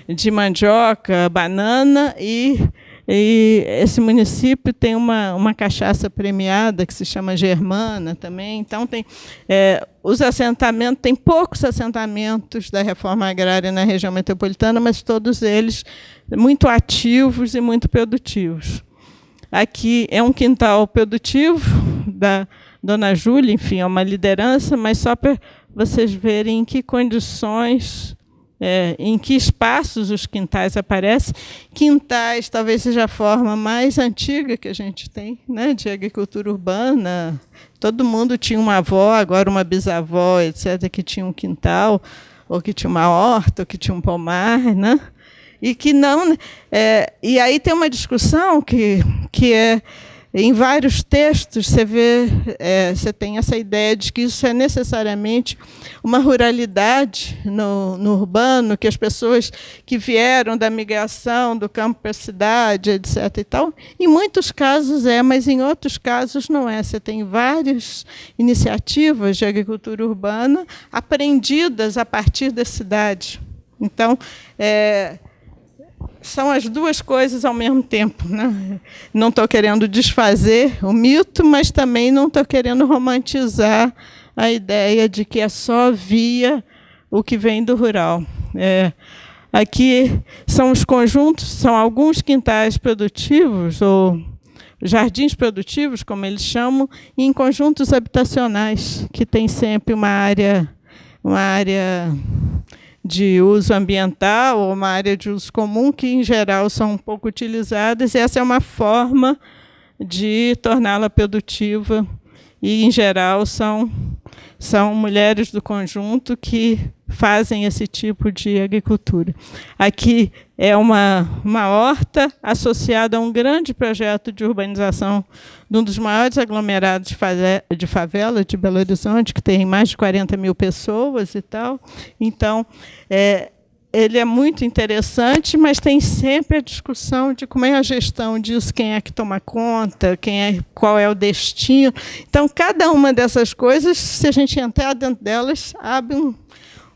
Speaker 1: de mandioca, banana, e esse município tem uma cachaça premiada que se chama Germana também. Então, os assentamentos, tem poucos assentamentos da reforma agrária na região metropolitana, mas todos eles muito ativos e muito produtivos. Aqui é um quintal produtivo da Dona Júlia, enfim, é uma liderança, mas só para vocês verem em que condições, em que espaços os quintais aparecem. Quintais talvez seja a forma mais antiga que a gente tem, né, de agricultura urbana. Todo mundo tinha uma avó, agora uma bisavó, etc., que tinha um quintal, ou que tinha uma horta, ou que tinha um pomar, né? E que não. E aí tem uma discussão que é. Em vários textos você tem essa ideia de que isso é necessariamente uma ruralidade no urbano, que as pessoas que vieram da migração do campo para a cidade, etc. e tal. Em muitos casos mas em outros casos não é. Você tem várias iniciativas de agricultura urbana aprendidas a partir da cidade. Então, são as duas coisas ao mesmo tempo, né? Não estou querendo desfazer o mito, mas também não estou querendo romantizar a ideia de que é só via o que vem do rural. Aqui são os conjuntos, são alguns quintais produtivos, ou jardins produtivos, como eles chamam, em conjuntos habitacionais, que tem sempre uma área de uso ambiental ou uma área de uso comum, que, em geral, são um pouco utilizadas, e essa é uma forma de torná-la produtiva, e, em geral, são mulheres do conjunto que fazem esse tipo de agricultura. Aqui é uma horta associada a um grande projeto de urbanização de um dos maiores aglomerados de favela de Belo Horizonte, que tem mais de 40 mil pessoas e tal. Então, ele é muito interessante, mas tem sempre a discussão de como é a gestão disso, quem é que toma conta, qual é o destino. Então, cada uma dessas coisas, se a gente entrar dentro delas, abre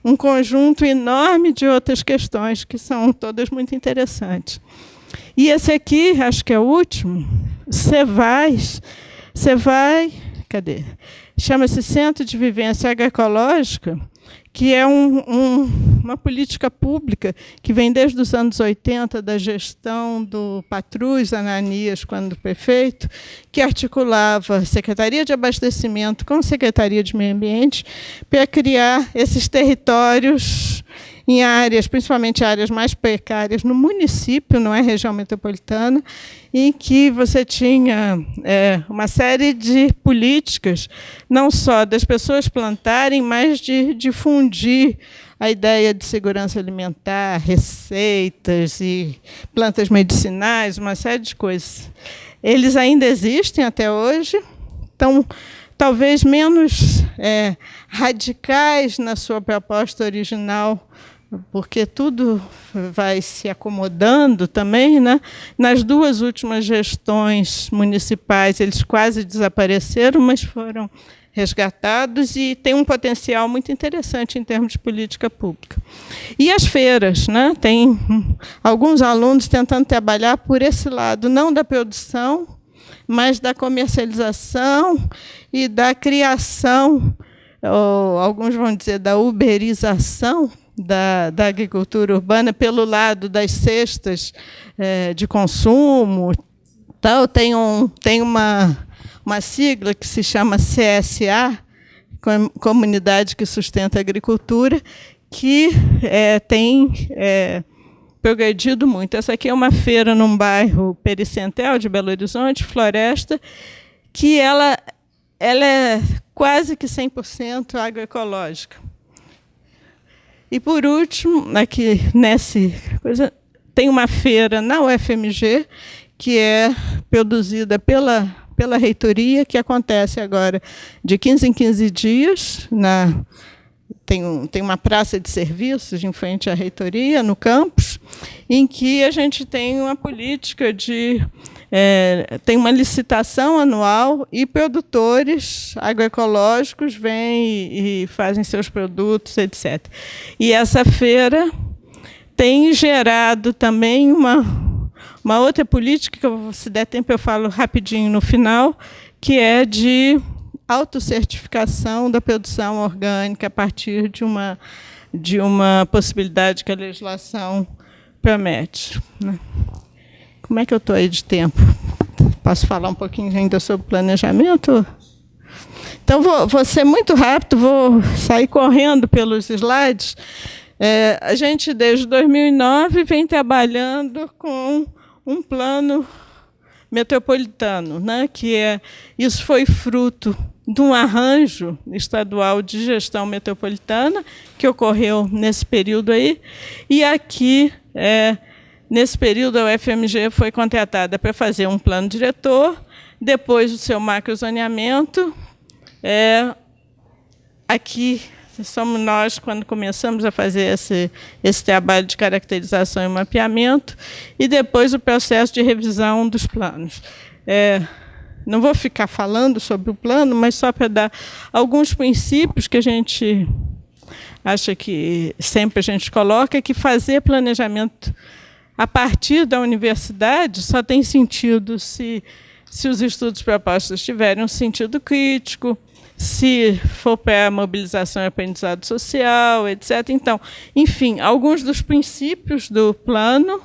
Speaker 1: um conjunto enorme de outras questões, que são todas muito interessantes. E esse aqui, acho que é o último, cadê? Chama-se Centro de Vivência Agroecológica, que é uma política pública que vem desde os anos 80, da gestão do Patrus Ananias, quando prefeito, que articulava Secretaria de Abastecimento com Secretaria de Meio Ambiente para criar esses territórios em áreas, principalmente áreas mais precárias no município, não é região metropolitana, em que você tinha uma série de políticas, não só das pessoas plantarem, mas de difundir a ideia de segurança alimentar, receitas e plantas medicinais, uma série de coisas. Eles ainda existem até hoje, estão talvez menos radicais na sua proposta original, porque tudo vai se acomodando também, né? Nas duas últimas gestões municipais, eles quase desapareceram, mas foram resgatados e tem um potencial muito interessante em termos de política pública. E as feiras, né? Tem alguns alunos tentando trabalhar por esse lado, não da produção, mas da comercialização e da criação, ou alguns vão dizer da uberização, da agricultura urbana, pelo lado das cestas de consumo. Tal. Tem uma sigla que se chama CSA, Comunidade que Sustenta a Agricultura, que tem progredido muito. Essa aqui é uma feira num bairro pericentral de Belo Horizonte, Floresta, que ela é quase que 100% agroecológica. E, por último, aqui tem uma feira na UFMG, que é produzida pela reitoria, que acontece agora de 15 em 15 dias. Tem uma praça de serviços em frente à reitoria, no campus, em que a gente tem uma política tem uma licitação anual e produtores agroecológicos vêm e fazem seus produtos, etc. E essa feira tem gerado também uma outra política, que, se der tempo, eu falo rapidinho no final, que é de autocertificação da produção orgânica a partir de uma possibilidade que a legislação promete. Como é que eu estou aí de tempo? Posso falar um pouquinho ainda sobre planejamento? Então, vou ser muito rápido, vou sair correndo pelos slides. A gente, desde 2009, vem trabalhando com um plano metropolitano, né? Isso foi fruto de um arranjo estadual de gestão metropolitana que ocorreu nesse período aí. E aqui, nesse período, a UFMG foi contratada para fazer um plano diretor, depois o seu macrozoneamento. Aqui somos nós, quando começamos a fazer esse trabalho de caracterização e mapeamento, e depois o processo de revisão dos planos. Não vou ficar falando sobre o plano, mas só para dar alguns princípios que a gente acha que sempre a gente coloca, que fazer planejamento a partir da universidade só tem sentido se os estudos propostos tiverem um sentido crítico, se for para a mobilização e aprendizado social, etc. Então, enfim, alguns dos princípios do plano,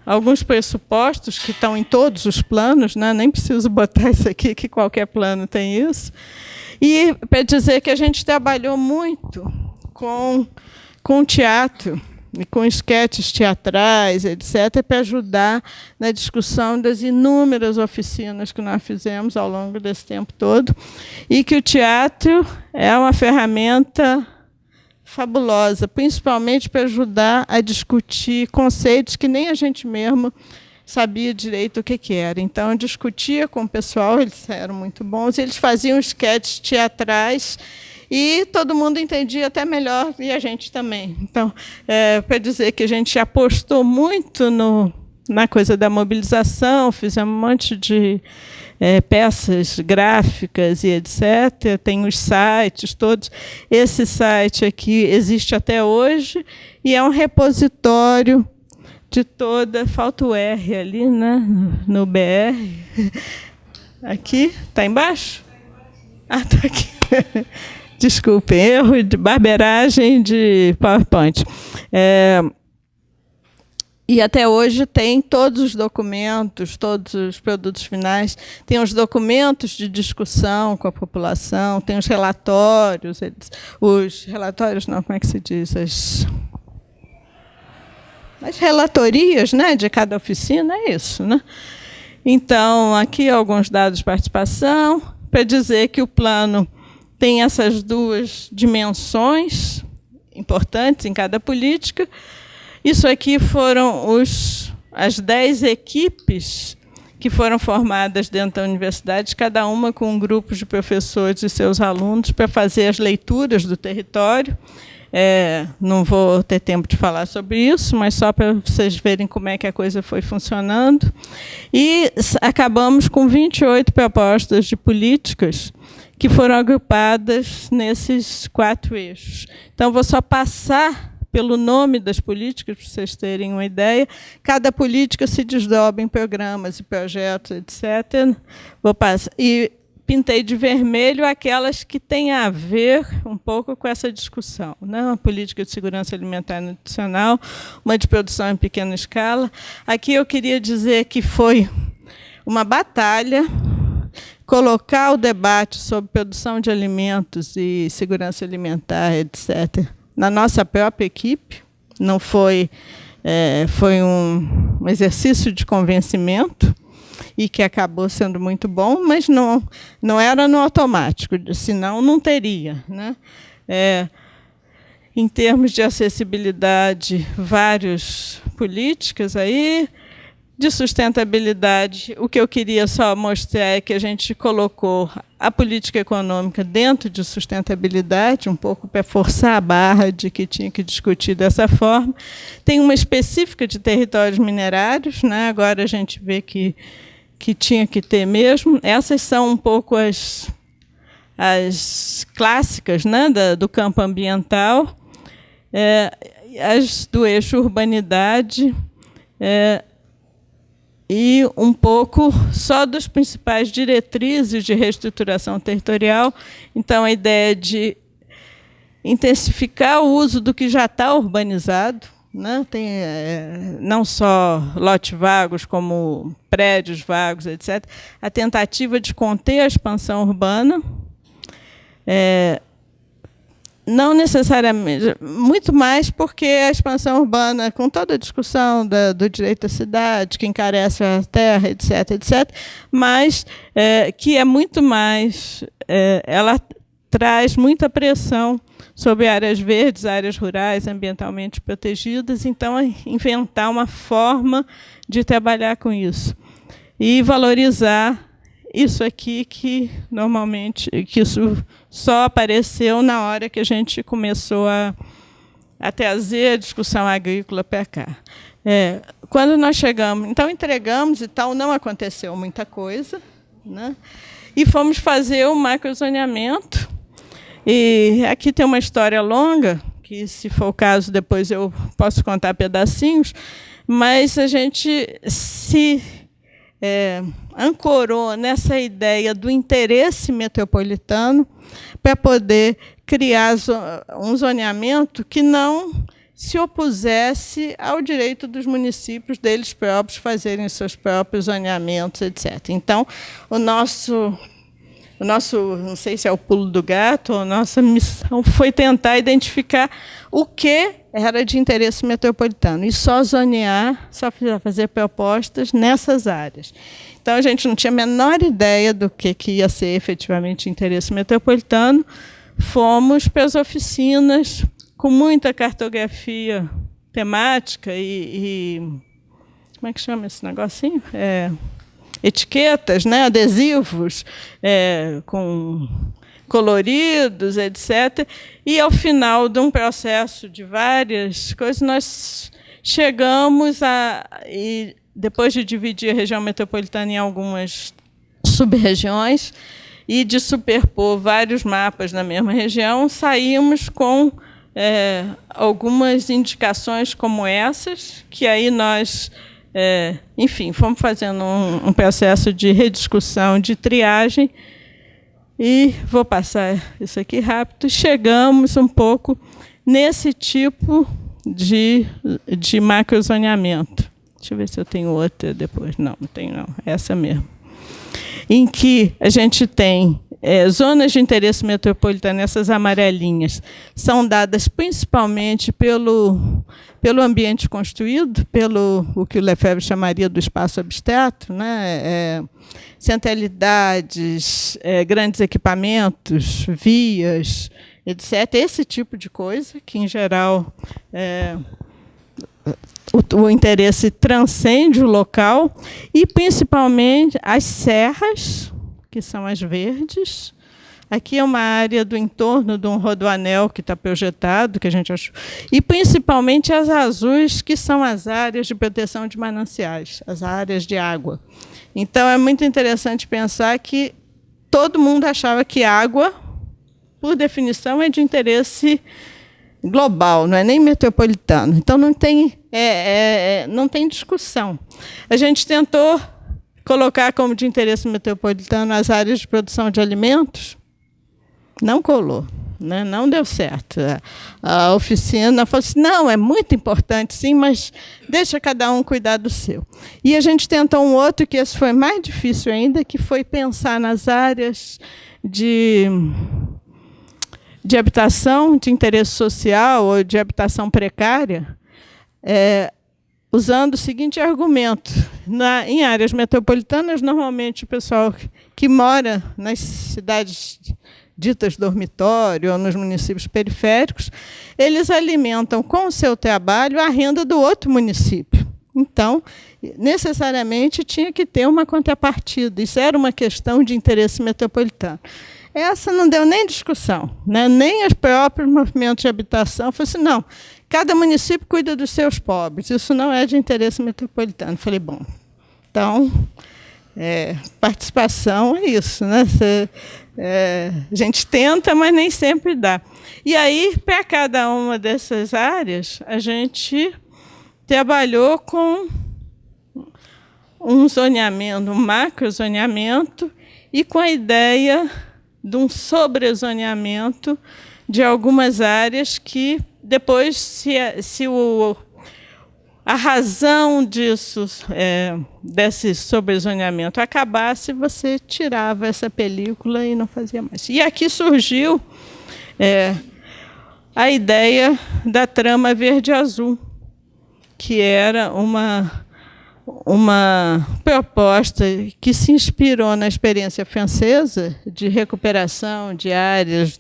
Speaker 1: alguns pressupostos que estão em todos os planos, né? Nem preciso botar isso aqui, que qualquer plano tem isso. E para dizer que a gente trabalhou muito com teatro, e com esquetes teatrais, etc., para ajudar na discussão das inúmeras oficinas que nós fizemos ao longo desse tempo todo, e que o teatro é uma ferramenta fabulosa, principalmente para ajudar a discutir conceitos que nem a gente mesmo sabia direito o que era. Então, eu discutia com o pessoal, eles eram muito bons, e eles faziam esquetes teatrais, e todo mundo entendia até melhor, e a gente também. Então, para dizer que a gente apostou muito na coisa da mobilização, fizemos um monte de peças gráficas e etc. Tem os sites todos. Esse site aqui existe até hoje, e é um repositório de toda... Falta o R ali, né, no BR. Aqui, está embaixo? Ah, está aqui. Desculpem, erro de barbeiragem de PowerPoint. E até hoje tem todos os documentos, todos os produtos finais, tem os documentos de discussão com a população, tem os relatórios, não, como é que se diz? As relatorias, né, de cada oficina, é isso, né? Então, aqui alguns dados de participação, para dizer que o plano tem essas duas dimensões importantes em cada política. Isso aqui foram as 10 equipes que foram formadas dentro da universidade, cada uma com um grupo de professores e seus alunos, para fazer as leituras do território. Não vou ter tempo de falar sobre isso, mas só para vocês verem como é que a coisa foi funcionando. E acabamos com 28 propostas de políticas que foram agrupadas nesses 4 eixos. Então, vou só passar pelo nome das políticas, para vocês terem uma ideia. Cada política se desdobra em programas e projetos, etc. Vou passar. E pintei de vermelho aquelas que têm a ver um pouco com essa discussão, né? Uma política de segurança alimentar e nutricional, uma de produção em pequena escala. Aqui eu queria dizer que foi uma batalha colocar o debate sobre produção de alimentos e segurança alimentar, etc., na nossa própria equipe. Não foi, foi um exercício de convencimento, e que acabou sendo muito bom, mas não era no automático, senão não teria, né? em termos de acessibilidade, várias políticas aí. De sustentabilidade, o que eu queria só mostrar é que a gente colocou a política econômica dentro de sustentabilidade, um pouco para forçar a barra de que tinha que discutir dessa forma. Tem uma específica de territórios minerários, né? Agora a gente vê que tinha que ter mesmo. Essas são um pouco as clássicas, né, do campo ambiental, as do eixo urbanidade, e um pouco só dos principais diretrizes de reestruturação territorial. Então, a ideia de intensificar o uso do que já está urbanizado, né? Tem não só lotes vagos, como prédios vagos, etc. A tentativa de conter a expansão urbana, não necessariamente, muito mais porque a expansão urbana, com toda a discussão do direito à cidade, que encarece a terra, etc., etc., mas que é muito mais, ela traz muita pressão sobre áreas verdes, áreas rurais, ambientalmente protegidas. Então, inventar uma forma de trabalhar com isso e valorizar isso aqui, que normalmente isso só apareceu na hora que a gente começou a trazer a discussão agrícola para cá. Quando nós chegamos, então entregamos e tal, não aconteceu muita coisa, né? E fomos fazer o macrozoneamento. E aqui tem uma história longa, que, se for o caso, depois eu posso contar pedacinhos, mas a gente se ancorou nessa ideia do interesse metropolitano para poder criar um zoneamento que não se opusesse ao direito dos municípios deles próprios fazerem seus próprios zoneamentos, etc. Então, o nosso, não sei se é o pulo do gato, a nossa missão foi tentar identificar o que era de interesse metropolitano e só zonear, só fazer propostas nessas áreas. Então, a gente não tinha a menor ideia do que ia ser efetivamente interesse metropolitano. Fomos para as oficinas com muita cartografia temática e como é que chama esse negocinho? Etiquetas, né, adesivos, com coloridos, etc. E, ao final de um processo de várias coisas, nós chegamos e depois de dividir a região metropolitana em algumas sub-regiões e de superpor vários mapas na mesma região, saímos com algumas indicações como essas, que aí nós, enfim, fomos fazendo um processo de rediscussão, de triagem, e vou passar isso aqui rápido. Chegamos um pouco nesse tipo de macrozoneamento. Deixa eu ver se eu tenho outra depois. Não tenho, não. Essa mesmo. Em que a gente tem zonas de interesse metropolitano, essas amarelinhas, são dadas principalmente pelo ambiente construído, pelo o que o Lefebvre chamaria do espaço abstrato, né? Centralidades, grandes equipamentos, vias, etc. Esse tipo de coisa, que, em geral, o interesse transcende o local, e, principalmente, as serras, que são as verdes. Aqui é uma área do entorno de um rodoanel que está projetado, que a gente achou, e principalmente as azuis, que são as áreas de proteção de mananciais, as áreas de água. Então, é muito interessante pensar que todo mundo achava que água, por definição, é de interesse global, não é nem metropolitano. Então, não tem discussão. A gente tentou colocar como de interesse metropolitano as áreas de produção de alimentos, não colou, né? Não deu certo. A oficina falou assim, não, é muito importante, sim, mas deixa cada um cuidar do seu. E a gente tentou um outro, que esse foi mais difícil ainda, que foi pensar nas áreas de habitação de interesse social ou de habitação precária, usando o seguinte argumento. Em áreas metropolitanas, normalmente o pessoal que mora nas cidades ditas dormitório, ou nos municípios periféricos, eles alimentam com o seu trabalho a renda do outro município. Então, necessariamente, tinha que ter uma contrapartida. Isso era uma questão de interesse metropolitano. Essa não deu nem discussão, né? Nem os próprios movimentos de habitação. Falei assim, não, cada município cuida dos seus pobres, isso não é de interesse metropolitano. Falei, bom, então, participação é isso, né? A gente tenta, mas nem sempre dá. E aí, para cada uma dessas áreas, a gente trabalhou com um zoneamento, um macrozoneamento, e com a ideia de um sobrezoneamento de algumas áreas que, depois, se a razão disso, desse sobrezoneamento acabasse, você tirava essa película e não fazia mais. E aqui surgiu a ideia da trama verde-azul, que era uma proposta que se inspirou na experiência francesa de recuperação de áreas,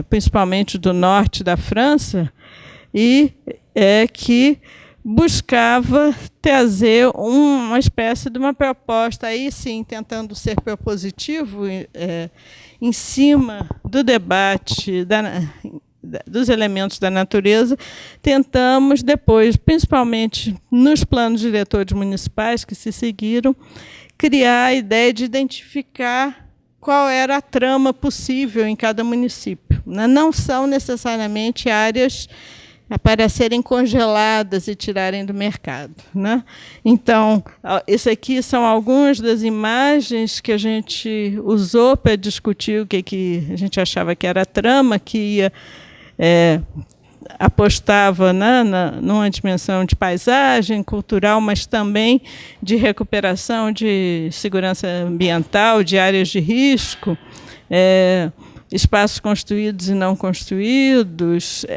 Speaker 1: principalmente do norte da França, e que buscava trazer uma espécie de uma proposta, aí sim, tentando ser propositivo, em cima do debate dos elementos da natureza. Tentamos depois, principalmente nos planos diretores municipais que se seguiram, criar a ideia de identificar qual era a trama possível em cada município. Não são necessariamente áreas para serem congeladas e tirarem do mercado, né? Então, isso aqui são algumas das imagens que a gente usou para discutir o que a gente achava que era a trama, que ia apostava numa dimensão de paisagem cultural, mas também de recuperação de segurança ambiental, de áreas de risco, espaços construídos e não construídos,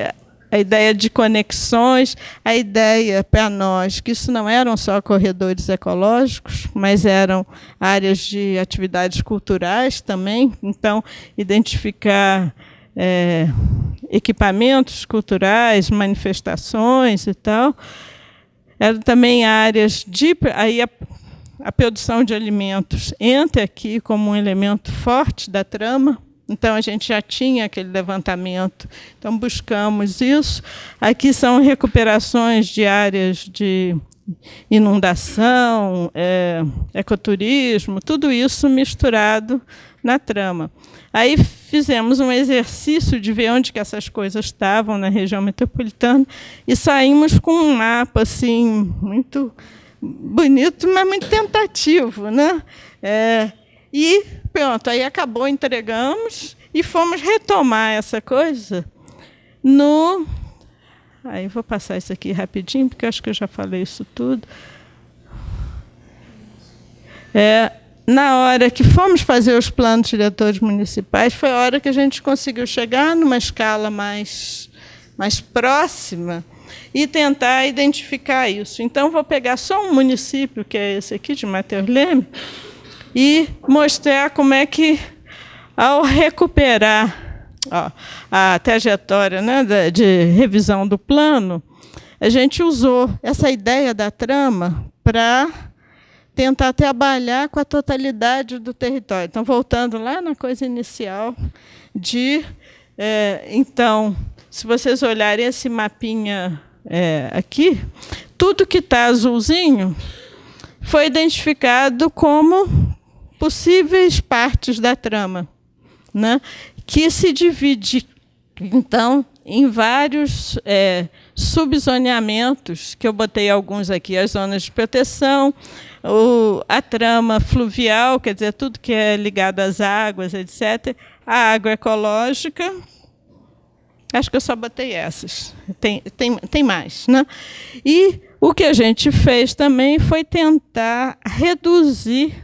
Speaker 1: a ideia de conexões, a ideia para nós que isso não eram só corredores ecológicos, mas eram áreas de atividades culturais também. Então, identificar equipamentos culturais, manifestações e tal. Eram também áreas de... Aí a produção de alimentos entra aqui como um elemento forte da trama. Então, a gente já tinha aquele levantamento. Então, buscamos isso. Aqui são recuperações de áreas de inundação, ecoturismo, tudo isso misturado na trama. Aí fizemos um exercício de ver onde que essas coisas estavam na região metropolitana e saímos com um mapa assim, muito bonito, mas muito tentativo, né? E pronto, aí acabou, entregamos e fomos retomar essa coisa no... Aí vou passar isso aqui rapidinho, porque acho que eu já falei isso tudo. Na hora que fomos fazer os planos diretores municipais, foi a hora que a gente conseguiu chegar numa escala mais próxima e tentar identificar isso. Então, vou pegar só um município, que é esse aqui, de Matheus Leme, e mostrar como é que, ao recuperar a trajetória, né, de revisão do plano, a gente usou essa ideia da trama para tentar trabalhar com a totalidade do território. Então, voltando lá na coisa inicial, então, se vocês olharem esse mapinha aqui, tudo que está azulzinho foi identificado como possíveis partes da trama, né, que se divide, então, em vários subzoneamentos, que eu botei alguns aqui, as zonas de proteção, a trama fluvial, quer dizer, tudo que é ligado às águas, etc., a agroecológica, acho que eu só botei essas, tem mais, né? E o que a gente fez também foi tentar reduzir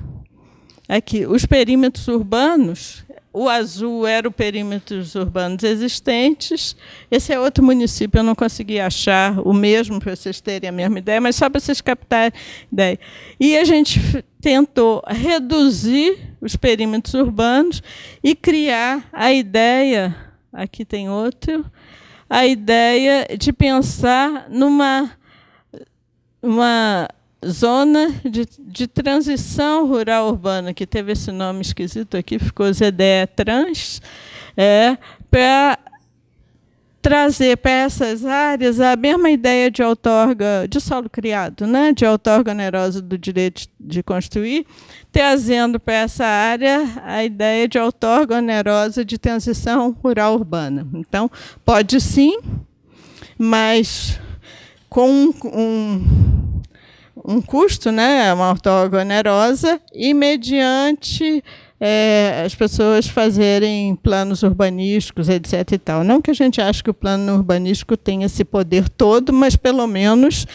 Speaker 1: aqui os perímetros urbanos. o azul era o perímetros urbanos existentes. Esse é outro município, eu não consegui achar o mesmo para vocês terem a mesma ideia, mas só para vocês captarem a ideia. E a gente tentou reduzir os perímetros urbanos e criar a ideia, aqui tem outro, a ideia de pensar numa zona de transição rural-urbana, que teve esse nome esquisito aqui, ficou ZDE Trans, para trazer para essas áreas a mesma ideia de outorga, de solo criado, né, de outorga onerosa do direito de construir, trazendo para essa área a ideia de outorga onerosa de transição rural-urbana. Então, pode sim, mas com um custo, né, uma outorga onerosa, e mediante as pessoas fazerem planos urbanísticos, etc. e tal. Não que a gente ache que o plano urbanístico tenha esse poder todo, mas, pelo menos,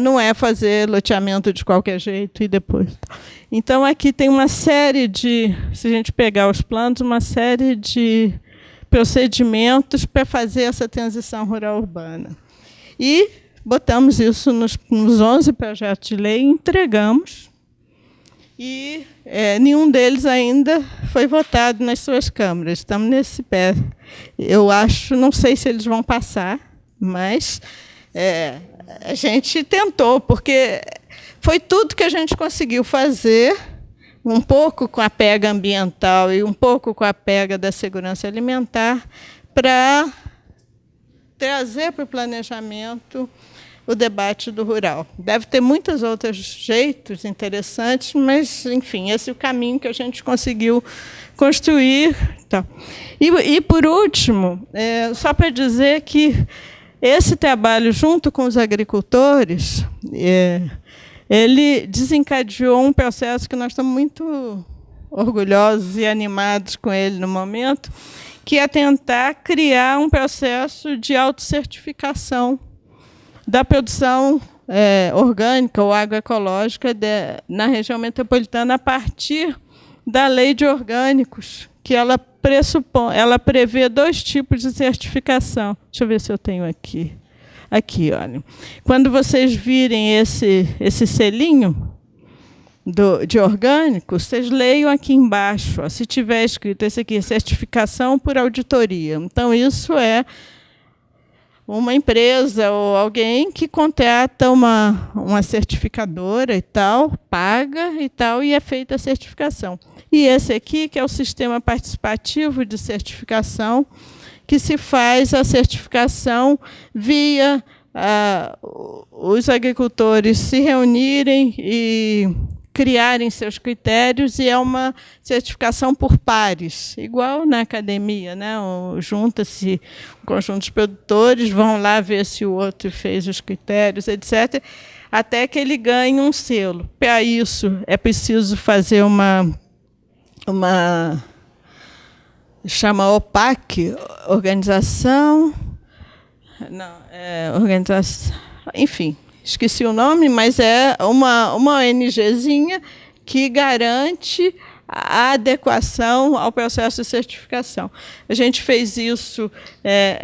Speaker 1: não é fazer loteamento de qualquer jeito e depois. Então, aqui tem uma série de, se a gente pegar os planos, uma série de procedimentos para fazer essa transição rural-urbana. E botamos isso nos 11 projetos de lei e entregamos. E nenhum deles ainda foi votado nas suas câmaras. Estamos nesse pé. Eu acho, não sei se eles vão passar, mas a gente tentou, porque foi tudo que a gente conseguiu fazer, um pouco com a pega ambiental e um pouco com a pega da segurança alimentar, para trazer para o planejamento o debate do rural. Deve ter muitos outros jeitos interessantes, mas, enfim, esse é o caminho que a gente conseguiu construir. Então. E, por último, só para dizer que esse trabalho, junto com os agricultores, ele desencadeou um processo que nós estamos muito orgulhosos e animados com ele no momento, que é tentar criar um processo de autocertificação da produção orgânica ou agroecológica na região metropolitana, a partir da lei de orgânicos, que ela prevê 2 tipos de certificação. Deixa eu ver se eu tenho aqui. Aqui, olha. Quando vocês virem esse selinho de orgânicos, vocês leiam aqui embaixo, ó, se tiver escrito esse aqui, certificação por auditoria. Então, isso é uma empresa ou alguém que contrata uma certificadora e tal, paga e tal, e é feita a certificação. E esse aqui, que é o sistema participativo de certificação, que se faz a certificação via os agricultores se reunirem e criarem seus critérios, e é uma certificação por pares, igual na academia, né? Junta-se um conjunto de produtores, vão lá ver se o outro fez os critérios, etc., até que ele ganhe um selo. Para isso, é preciso fazer uma chama OPAC, organização, enfim, esqueci o nome, mas é uma ONGzinha que garante a adequação ao processo de certificação. A gente fez isso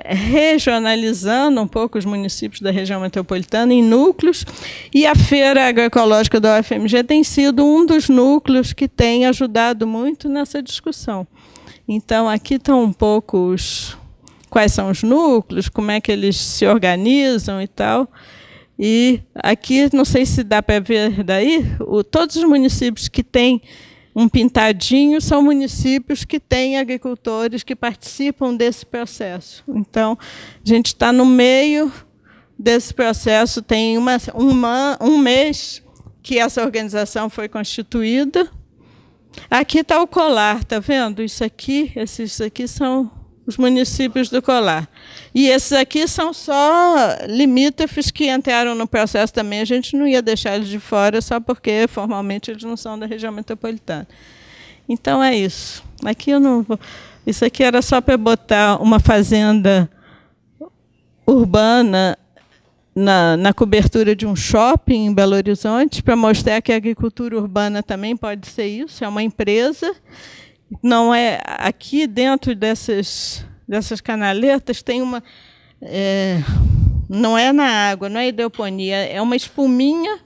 Speaker 1: regionalizando um pouco os municípios da região metropolitana em núcleos, e a Feira Agroecológica da UFMG tem sido um dos núcleos que tem ajudado muito nessa discussão. Então, aqui estão um pouco quais são os núcleos, como é que eles se organizam e tal. E aqui, não sei se dá para ver daí, todos os municípios que têm um pintadinho são municípios que têm agricultores que participam desse processo. Então, a gente está no meio desse processo, tem um mês que essa organização foi constituída. Aqui está o colar, está vendo? Esses aqui são os municípios do colar. E esses aqui são só limítrofes que entraram no processo também. A gente não ia deixar eles de fora só porque, formalmente, eles não são da região metropolitana. Então, é isso. Aqui eu não vou... Isso aqui era só para botar uma fazenda urbana na cobertura de um shopping em Belo Horizonte, para mostrar que a agricultura urbana também pode ser isso, é uma empresa, Não é aqui dentro dessas canaletas tem uma não é na água, não é hidroponia, é uma espuminha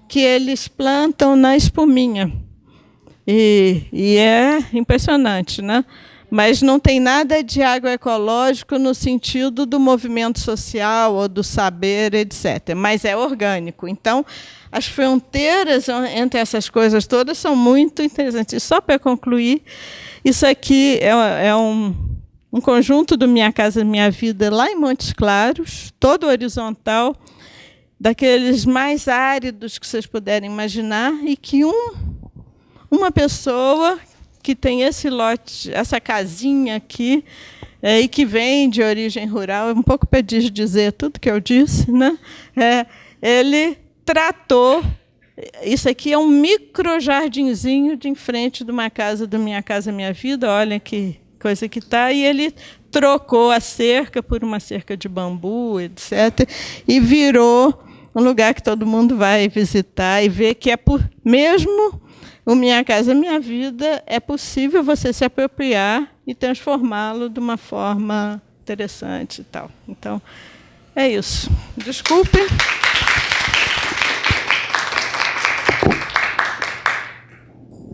Speaker 1: que eles plantam na espuminha. E é impressionante, né? Mas não tem nada de agroecológico no sentido do movimento social ou do saber, etc. Mas é orgânico. Então, as fronteiras entre essas coisas todas são muito interessantes. E só para concluir, isso aqui é um conjunto do Minha Casa Minha Vida lá em Montes Claros, todo horizontal, daqueles mais áridos que vocês puderem imaginar, e que uma pessoa que tem esse lote, essa casinha aqui, e que vem de origem rural, um pouco para dizer tudo que eu disse, né? Ele tratou. Isso aqui é um micro jardinzinho de em frente de uma casa do Minha Casa Minha Vida. Olha que coisa que está. E ele trocou a cerca por uma cerca de bambu, etc. E virou um lugar que todo mundo vai visitar e ver que mesmo o Minha Casa Minha Vida, é possível você se apropriar e transformá-lo de uma forma interessante e tal. Então, é isso. Desculpem.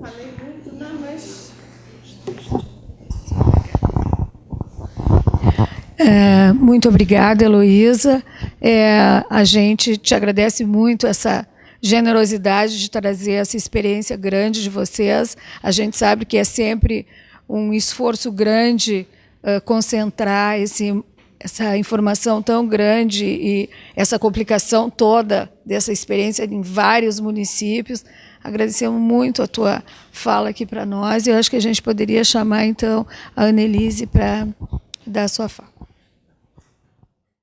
Speaker 1: Falei muito, não, mas...
Speaker 2: Muito obrigada, Heloísa. A gente te agradece muito essa generosidade de trazer essa experiência grande de vocês. A gente sabe que é sempre um esforço grande concentrar essa informação tão grande e essa complicação toda dessa experiência em vários municípios. Agradecemos muito a tua fala aqui para nós, e eu acho que a gente poderia chamar, então, a Annelise para dar a sua fala.